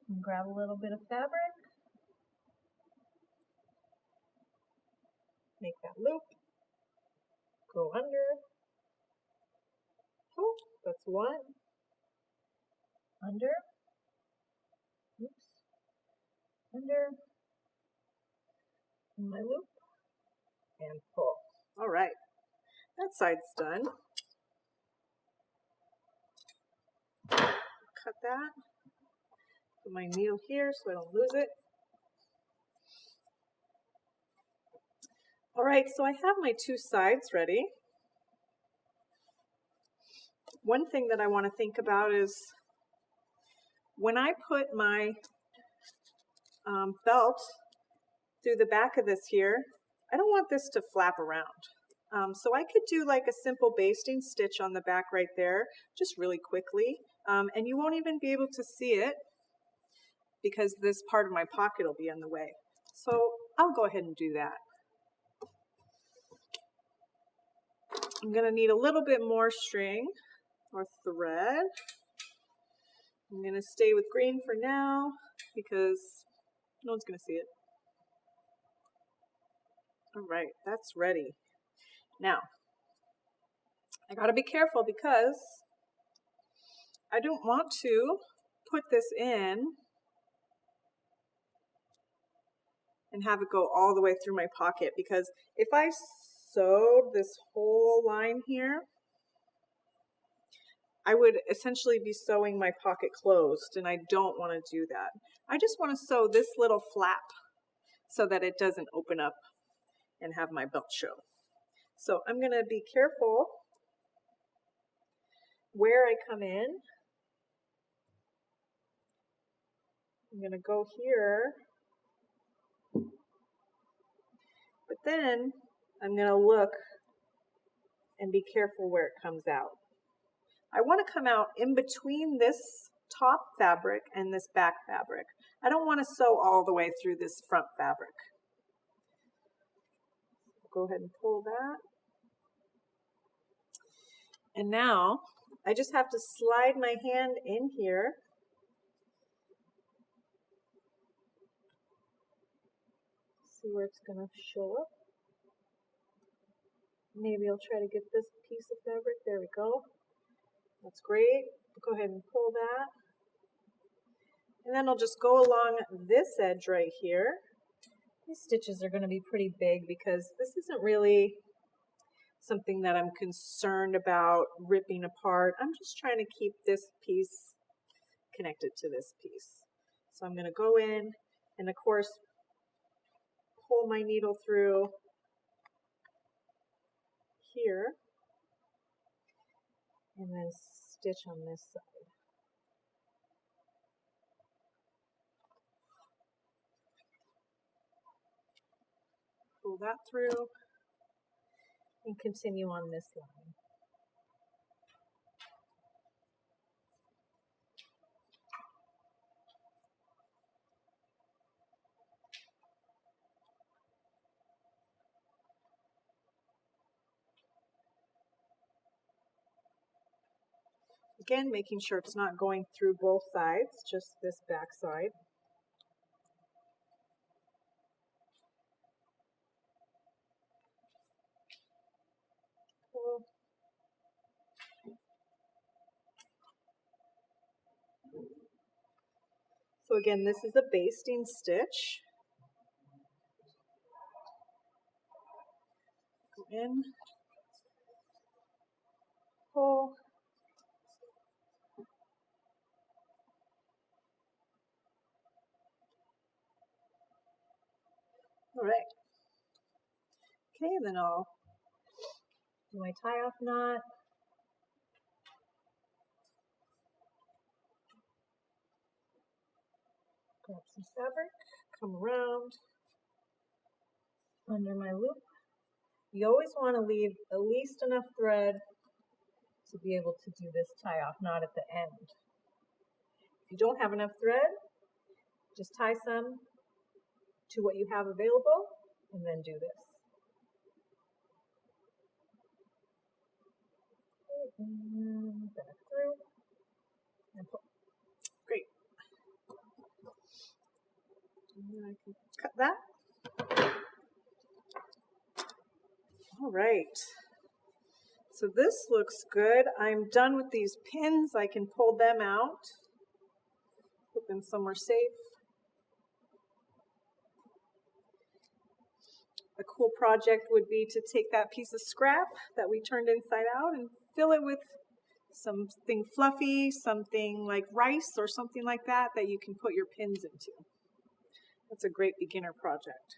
And grab a little bit of fabric, make that loop, go under. Oh, that's 1. Under. Oops. Under. In my loop. And pull. All right, that side's done. Cut that. Put my needle here so I don't lose it. All right, so I have my 2 sides ready. One thing that I want to think about is when I put my belt through the back of this here, I don't want this to flap around. So I could do like a simple basting stitch on the back right there, just really quickly. And you won't even be able to see it because this part of my pocket will be in the way. So I'll go ahead and do that. I'm going to need a little bit more string or thread. I'm going to stay with green for now because no one's going to see it. All right, that's ready. Now, I got to be careful because I don't want to put this in and have it go all the way through my pocket, because if I sewed this whole line here, I would essentially be sewing my pocket closed, and I don't want to do that. I just want to sew this little flap so that it doesn't open up and have my belt show. So I'm going to be careful where I come in. I'm going to go here, but then I'm going to look and be careful where it comes out. I want to come out in between this top fabric and this back fabric. I don't want to sew all the way through this front fabric. Go ahead and pull that. And now I just have to slide my hand in here. See where it's going to show up. Maybe I'll try to get this piece of fabric. There we go. That's great. Go ahead and pull that. And then I'll just go along this edge right here. These stitches are going to be pretty big because this isn't really something that I'm concerned about ripping apart. I'm just trying to keep this piece connected to this piece. So I'm going to go in and, of course, pull my needle through here and then stitch on this side. Pull that through and continue on this line. Again, making sure it's not going through both sides, just this back side. Pull. So again, this is a basting stitch. Go in, pull. All right. Okay, then I'll do my tie-off knot. Grab some fabric, come around under my loop. You always want to leave at least enough thread to be able to do this tie-off knot at the end. If you don't have enough thread, just tie some to what you have available and then do this. And back through and pull. Great. And then I can cut that. All right. So this looks good. I'm done with these pins. I can pull them out, put them somewhere safe. A cool project would be to take that piece of scrap that we turned inside out and fill it with something fluffy, something like rice or something like that that you can put your pins into. That's a great beginner project.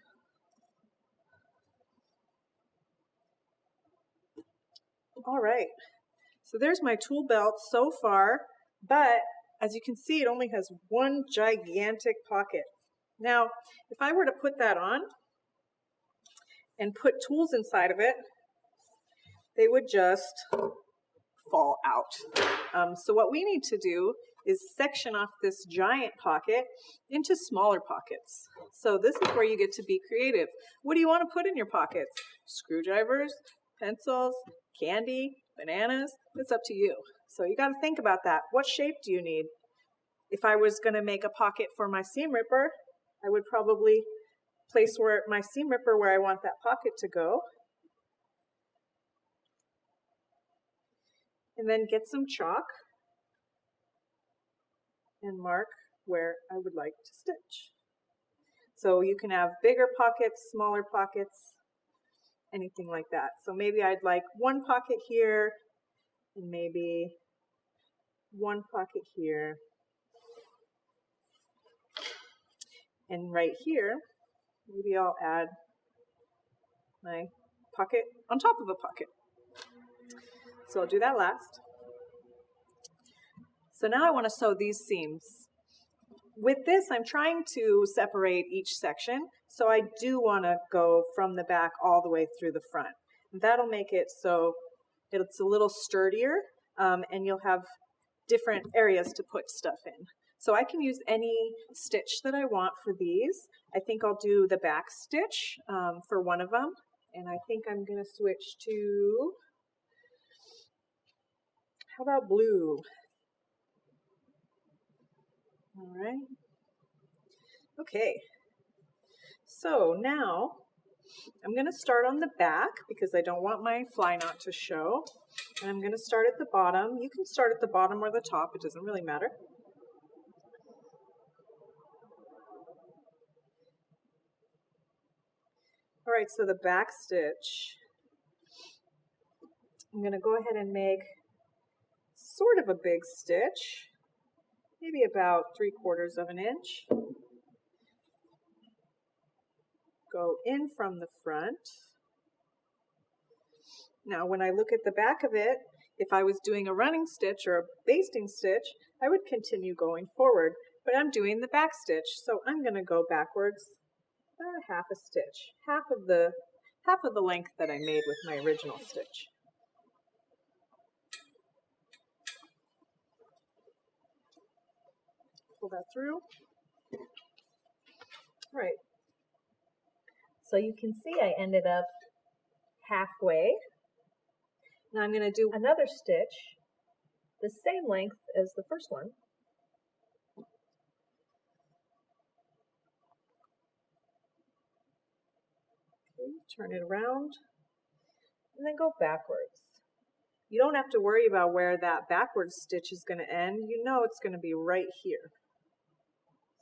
All right, so there's my tool belt so far, but as you can see, it only has one gigantic pocket. Now, if I were to put that on and put tools inside of it, they would just fall out. So what we need to do is section off this giant pocket into smaller pockets. So this is where you get to be creative. What do you want to put in your pockets? Screwdrivers, pencils, candy, bananas? It's up to you. So you got to think about that. What shape do you need? If I was going to make a pocket for my seam ripper, I would probably place my seam ripper where I want that pocket to go. And then get some chalk and mark where I would like to stitch. So you can have bigger pockets, smaller pockets, anything like that. So maybe I'd like one pocket here and maybe one pocket here. And right here, maybe I'll add my pocket on top of a pocket. So I'll do that last. So now I want to sew these seams. With this, I'm trying to separate each section, so I do want to go from the back all the way through the front. That'll make it so it's a little sturdier, and you'll have different areas to put stuff in. So I can use any stitch that I want for these. I think I'll do the back stitch for one of them, and I think I'm going to switch to, how about blue? All right. Okay. So now I'm going to start on the back because I don't want my fly knot to show. And I'm going to start at the bottom. You can start at the bottom or the top. It doesn't really matter. All right, so the back stitch, I'm going to go ahead and make sort of a big stitch, maybe about 3/4 of an inch. Go in from the front. Now, when I look at the back of it, if I was doing a running stitch or a basting stitch, I would continue going forward, but I'm doing the back stitch, so I'm going to go backwards half a stitch, half of the length that I made with my original stitch. Pull that through. All right. So you can see I ended up halfway. Now I'm going to do another stitch the same length as the first one. Okay, turn it around and then go backwards. You don't have to worry about where that backwards stitch is going to end. You know it's going to be right here.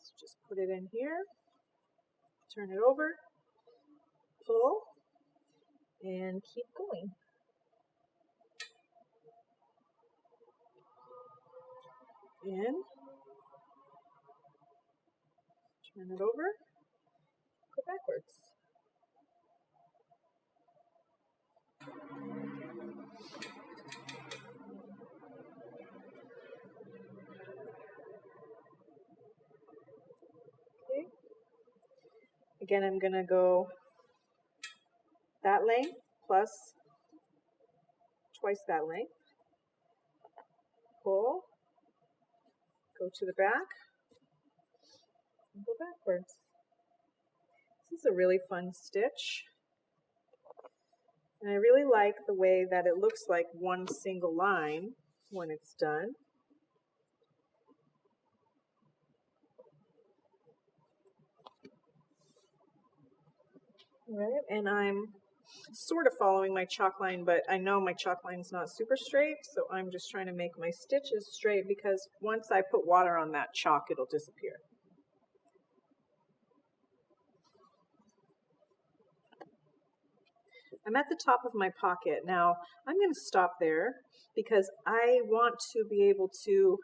So just put it in here, turn it over, pull, and keep going. In, turn it over, go backwards. Okay. Again, I'm going to go that length plus twice that length. Pull, go to the back, and go backwards. This is a really fun stitch. And I really like the way that it looks like one single line when it's done. All right, and I'm sort of following my chalk line, but I know my chalk line's not super straight, so I'm just trying to make my stitches straight because once I put water on that chalk, it'll disappear. I'm at the top of my pocket. Now, I'm going to stop there because I want to be able to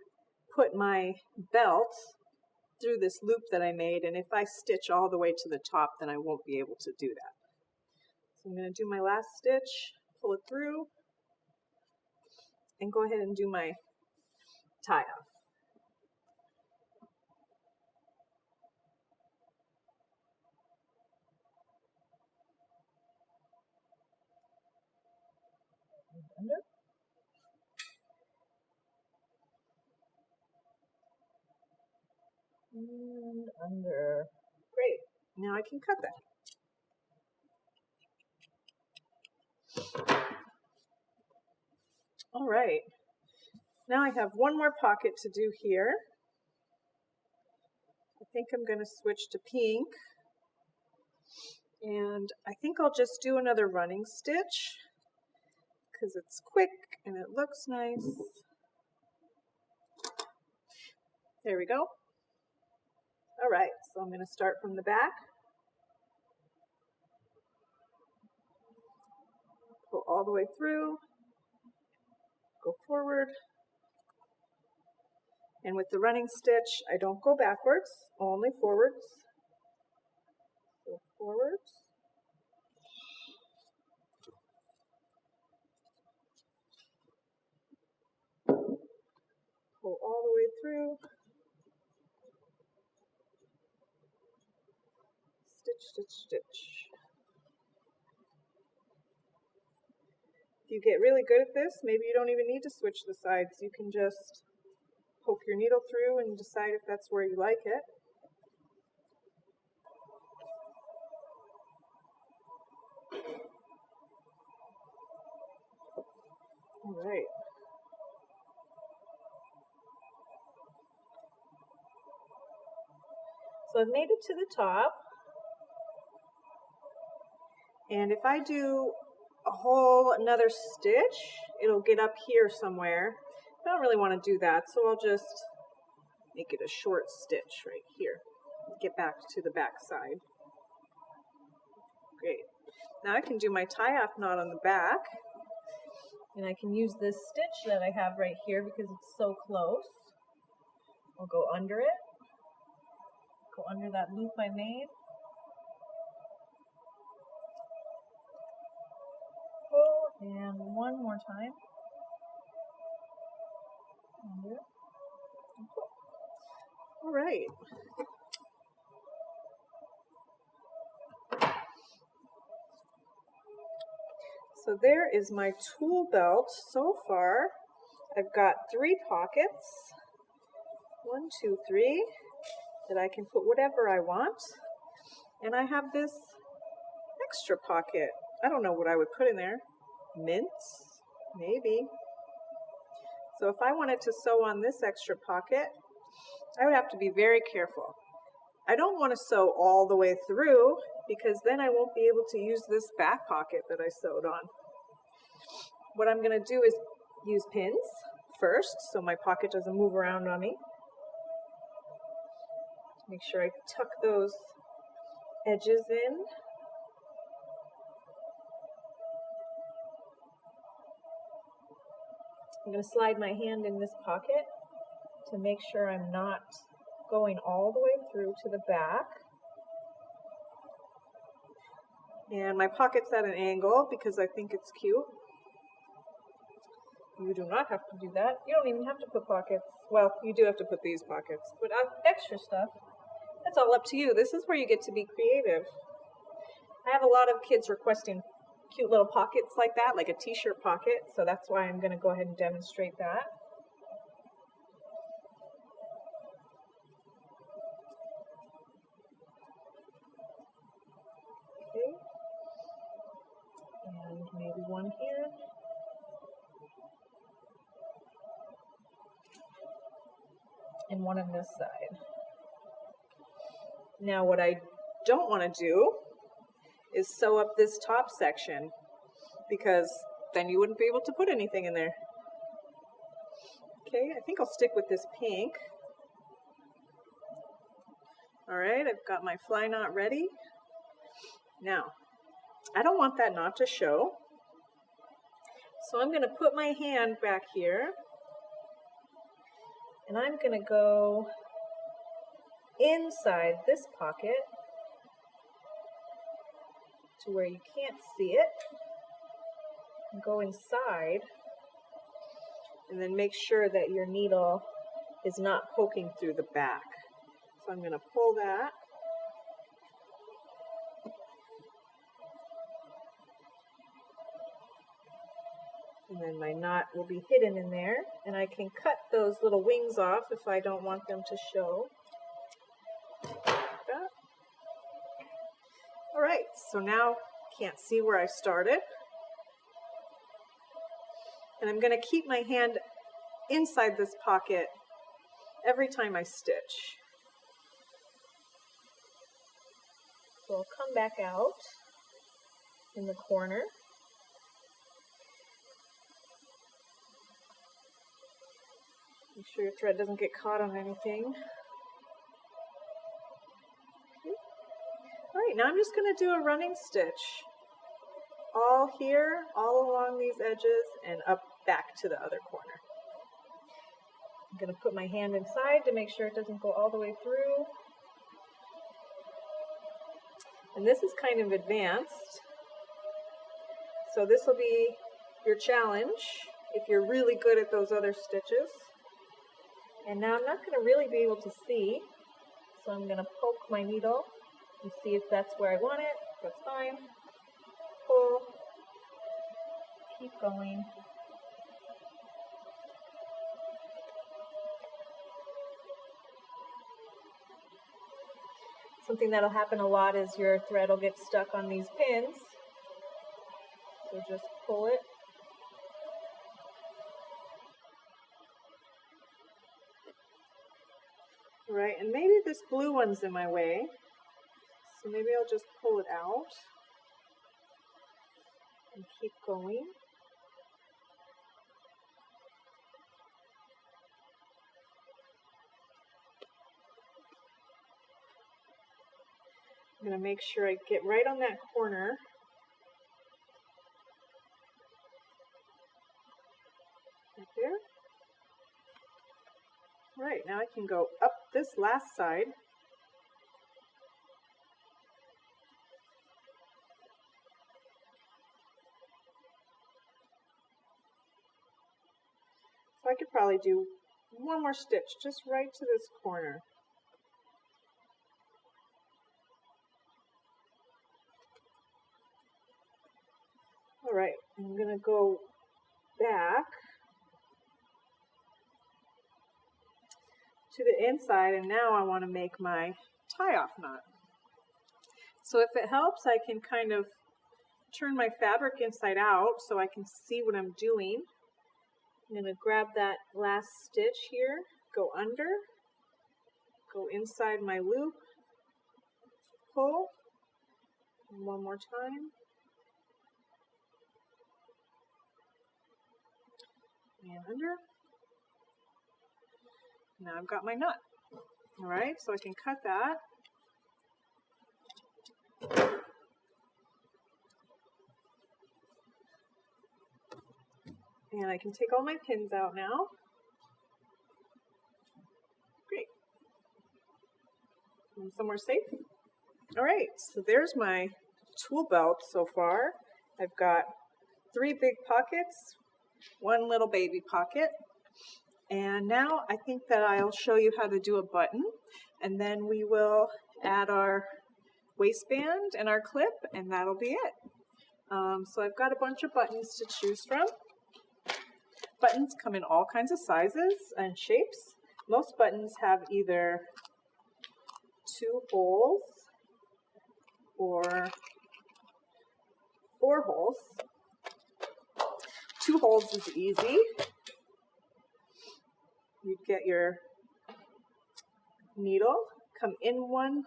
put my belt through this loop that I made, and if I stitch all the way to the top, then I won't be able to do that. So I'm going to do my last stitch, pull it through, and go ahead and do my tie off. Under. And under. Great. Now I can cut that. All right. Now I have one more pocket to do here. I think I'm going to switch to pink. And I think I'll just do another running stitch because it's quick and it looks nice. There we go. All right, so I'm going to start from the back. Pull all the way through. Go forward. And with the running stitch, I don't go backwards, only forwards. Go forwards. Pull all the way through. Stitch, stitch, stitch. If you get really good at this, maybe you don't even need to switch the sides. You can just poke your needle through and decide if that's where you like it. All right. So I've made it to the top. And if I do a whole another stitch, it'll get up here somewhere. I don't really want to do that, so I'll just make it a short stitch right here. Get back to the back side. Great. Now I can do my tie-off knot on the back. And I can use this stitch that I have right here because it's so close. I'll go under it. Go under that loop I made. Pull, and one more time. Under. And pull. All right. So there is my tool belt so far. I've got 3 pockets. 1, 2, 3. That I can put whatever I want. And I have this extra pocket. I don't know what I would put in there. Mints? Maybe. So if I wanted to sew on this extra pocket, I would have to be very careful. I don't want to sew all the way through because then I won't be able to use this back pocket that I sewed on. What I'm going to do is use pins first so my pocket doesn't move around on me. Make sure I tuck those edges in. I'm going to slide my hand in this pocket to make sure I'm not going all the way through to the back. And my pocket's at an angle because I think it's cute. You do not have to do that. You don't even have to put pockets. Well, you do have to put these pockets, but extra stuff. That's all up to you. This is where you get to be creative. I have a lot of kids requesting cute little pockets like that, like a t-shirt pocket, so that's why I'm going to go ahead and demonstrate that. Okay. And maybe one here. And one on this side. Now what I don't want to do is sew up this top section because then you wouldn't be able to put anything in there. Okay, I think I'll stick with this pink. All right, I've got my fly knot ready. Now, I don't want that knot to show. So I'm going to put my hand back here and I'm going to go inside this pocket to where you can't see it, and go inside, and then make sure that your needle is not poking through the back. So I'm going to pull that. And then my knot will be hidden in there, and I can cut those little wings off if I don't want them to show. All right, so now can't see where I started. And I'm going to keep my hand inside this pocket every time I stitch. So I'll come back out in the corner. Make sure your thread doesn't get caught on anything. now I'm just going to do a running stitch all here, all along these edges, and up back to the other corner. I'm going to put my hand inside to make sure it doesn't go all the way through. And this is kind of advanced, so this will be your challenge if you're really good at those other stitches. And now I'm not going to really be able to see, so I'm going to poke my needle and see if that's where I want it. That's fine. Pull. Keep going. Something that'll happen a lot is your thread will get stuck on these pins. So just pull it. Right, and maybe this blue one's in my way. So maybe I'll just pull it out and keep going. I'm going to make sure I get right on that corner. Right there. All right, now I can go up this last side. So I could probably do one more stitch just right to this corner. All right, I'm going to go back to the inside, and now I want to make my tie-off knot. So if it helps, I can kind of turn my fabric inside out so I can see what I'm doing. I'm going to grab that last stitch here, go under, go inside my loop, pull, and one more time. And under. Now I've got my knot. All right, so I can cut that. And I can take all my pins out now. Great. And somewhere safe. All right, so there's my tool belt so far. I've got 3 big pockets, 1 little baby pocket. And now I think that I'll show you how to do a button, and then we will add our waistband and our clip, and that'll be it. So I've got a bunch of buttons to choose from. Buttons come in all kinds of sizes and shapes. Most buttons have either 2 holes or 4 holes. 2 holes is easy. You get your needle, come in 1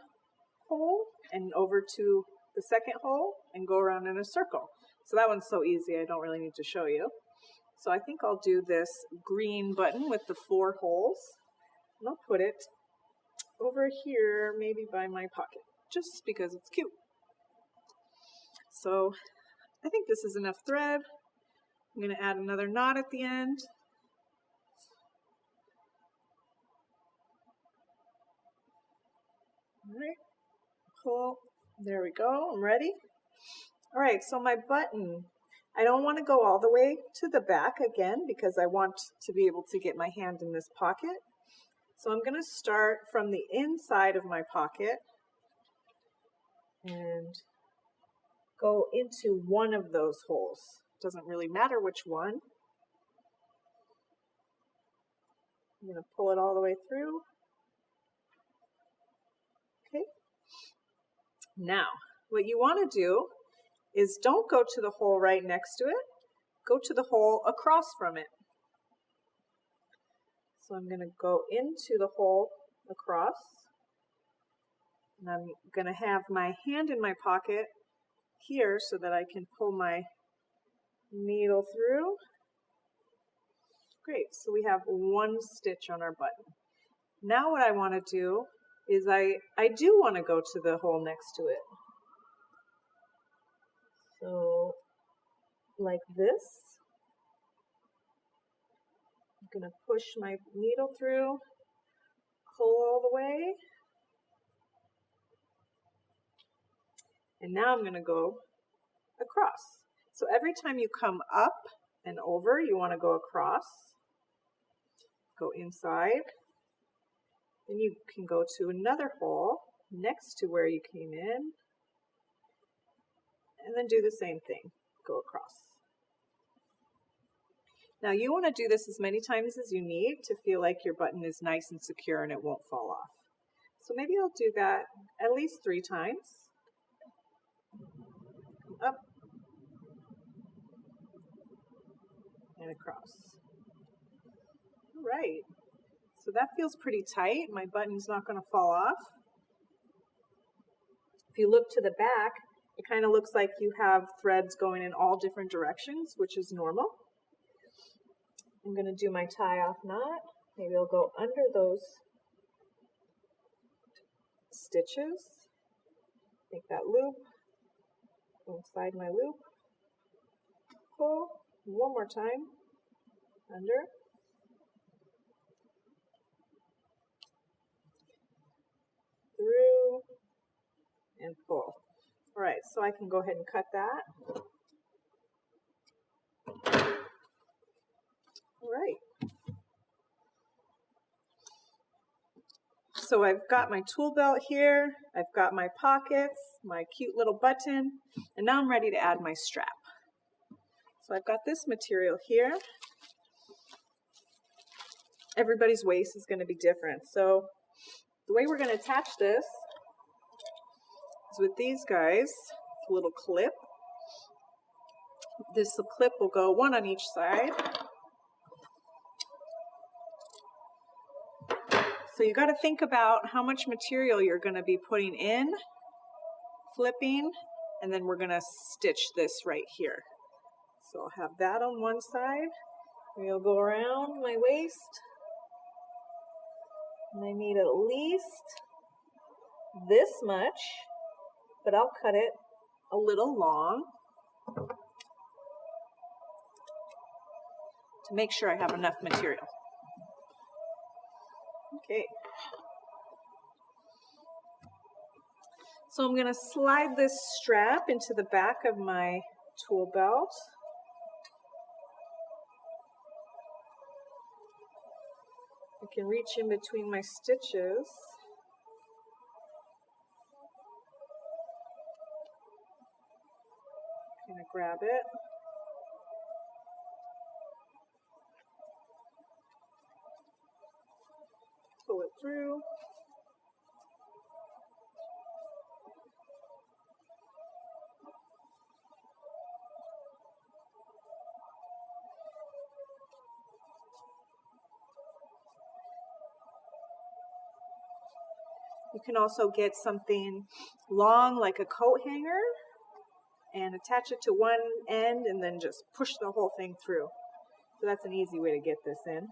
hole and over to the second hole and go around in a circle. So that one's so easy, I don't really need to show you. So I think I'll do this green button with the 4 holes, and I'll put it over here, maybe by my pocket, just because it's cute. So I think this is enough thread. I'm going to add another knot at the end. All right, pull, there we go, I'm ready. All right, so my button, I don't want to go all the way to the back again because I want to be able to get my hand in this pocket. So I'm going to start from the inside of my pocket and go into one of those holes. Doesn't really matter which one. I'm going to pull it all the way through. Okay. Now, what you want to do is don't go to the hole right next to it. Go to the hole across from it. So I'm going to go into the hole across. And I'm going to have my hand in my pocket here so that I can pull my needle through. Great, so we have 1 stitch on our button. Now what I want to do is I do want to go to the hole next to it. like this. I'm going to push my needle through, pull all the way. And now I'm going to go across. So every time you come up and over, you want to go across. Go inside. Then you can go to another hole next to where you came in. And then do the same thing. Go across. Now you want to do this as many times as you need to feel like your button is nice and secure and it won't fall off. So maybe I'll do that at least 3 times. Up and across. All right. So that feels pretty tight. My button's not going to fall off. If you look to the back, it kind of looks like you have threads going in all different directions, which is normal. I'm going to do my tie-off knot. Maybe I'll go under those stitches. Make that loop. Go inside my loop. Pull. One more time. Under. Through. And pull. All right, so I can go ahead and cut that. All right. So I've got my tool belt here, I've got my pockets, my cute little button, and now I'm ready to add my strap. So I've got this material here. Everybody's waist is going to be different. So the way we're going to attach this is with these guys, a little clip. This clip will go one on each side. So you got to think about how much material you're going to be putting in, flipping, and then we're going to stitch this right here. So I'll have that on one side. We'll go around my waist. And I need at least this much, but I'll cut it a little long to make sure I have enough material. Okay. So I'm going to slide this strap into the back of my tool belt. I can reach in between my stitches. I'm going to grab it. Pull it through. You can also get something long like a coat hanger and attach it to one end and then just push the whole thing through. So that's an easy way to get this in.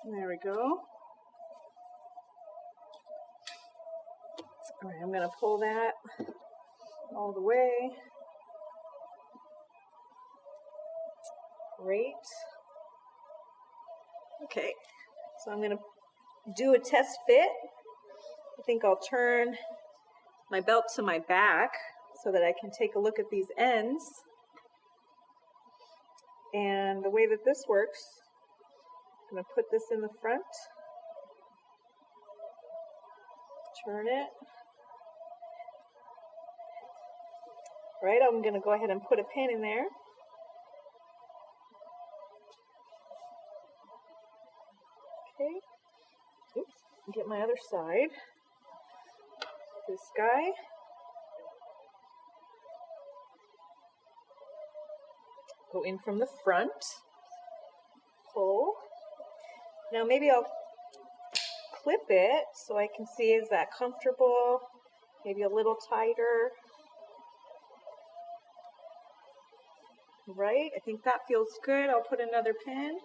There we go. All right, I'm going to pull that all the way. Great. Okay, so I'm going to do a test fit. I think I'll turn my belt to my back so that I can take a look at these ends. And the way that this works, I'm going to put this in the front, turn it. All right, I'm going to go ahead and put a pin in there. Okay, oops, get my other side. This guy. Go in from the front. Pull. Now maybe I'll clip it so I can see, is that comfortable? Maybe a little tighter. Right, I think that feels good. I'll put another pin.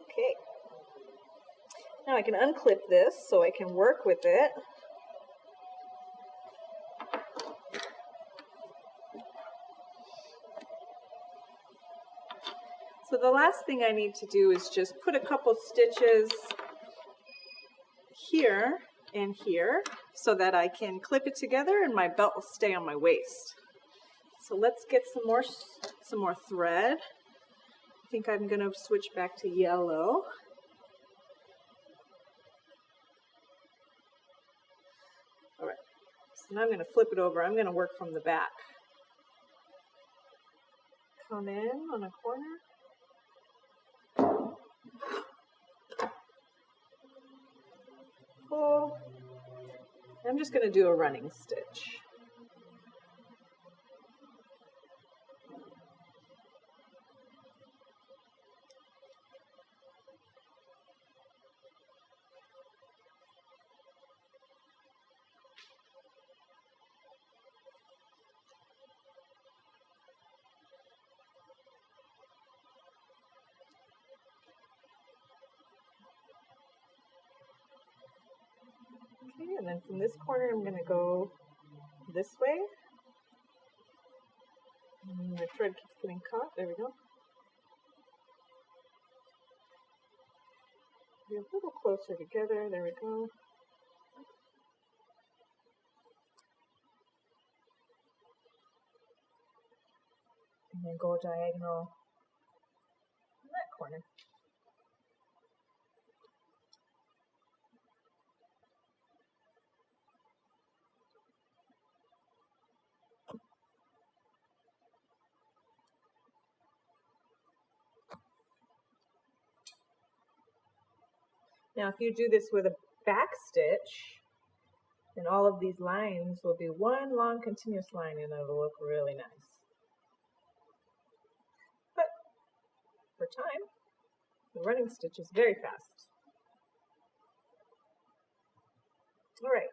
Okay. Now I can unclip this so I can work with it. So the last thing I need to do is just put a couple stitches here and here so that I can clip it together and my belt will stay on my waist. So let's get some more thread. I think I'm going to switch back to yellow. All right, so now I'm going to flip it over. I'm going to work from the back. Come in on a corner. Pull. I'm just going to do a running stitch. Okay, and then from this corner, I'm going to go this way. And the thread keeps getting caught. There we go. Be a little closer together. There we go. And then go diagonal in that corner. Now, if you do this with a back stitch, then all of these lines will be one long continuous line and it'll look really nice. But for time, the running stitch is very fast. All right,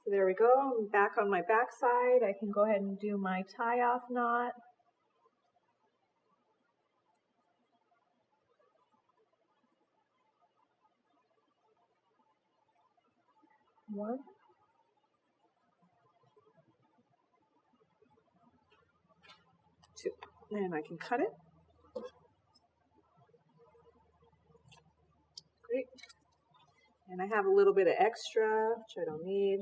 so there we go. I'm back on my back side. I can go ahead and do my tie-off knot. One. Two. And I can cut it. Great. And I have a little bit of extra, which I don't need.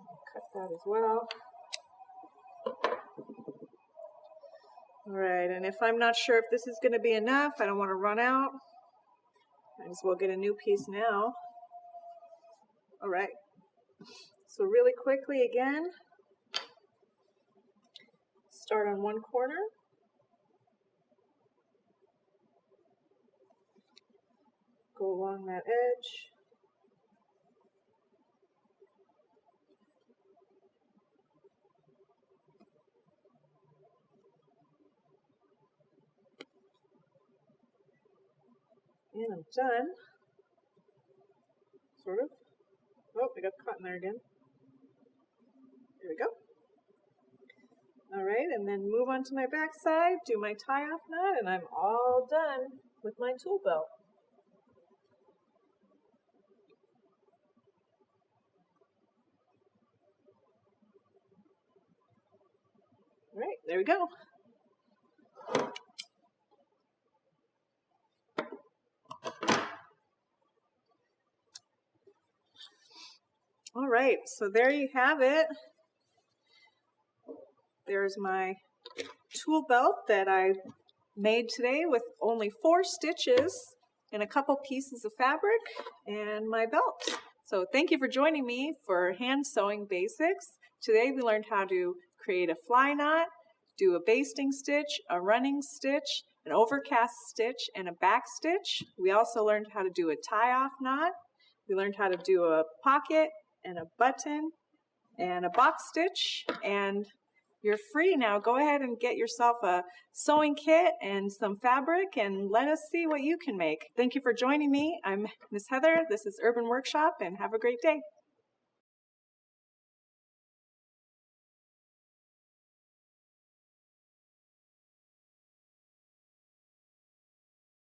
I'll cut that as well. All right, and if I'm not sure if this is going to be enough, I don't want to run out, might as well get a new piece now. All right, so really quickly again, start on one corner. Go along that edge. And I'm done. Sort of. Oh, I got caught in there again. There we go. All right, and then move on to my back side, do my tie-off knot, and I'm all done with my tool belt. All right, there we go. All right, so there you have it. There's my tool belt that I made today with only 4 stitches and a couple pieces of fabric and my belt. So thank you for joining me for hand sewing basics. Today we learned how to create a fly knot, do a basting stitch, a running stitch, an overcast stitch, and a back stitch. We also learned how to do a tie-off knot. We learned how to do a pocket and a button and a box stitch, and you're free now. Go ahead and get yourself a sewing kit and some fabric and let us see what you can make. Thank you for joining me. I'm Miss Heather. This is Urban Workshop, and have a great day.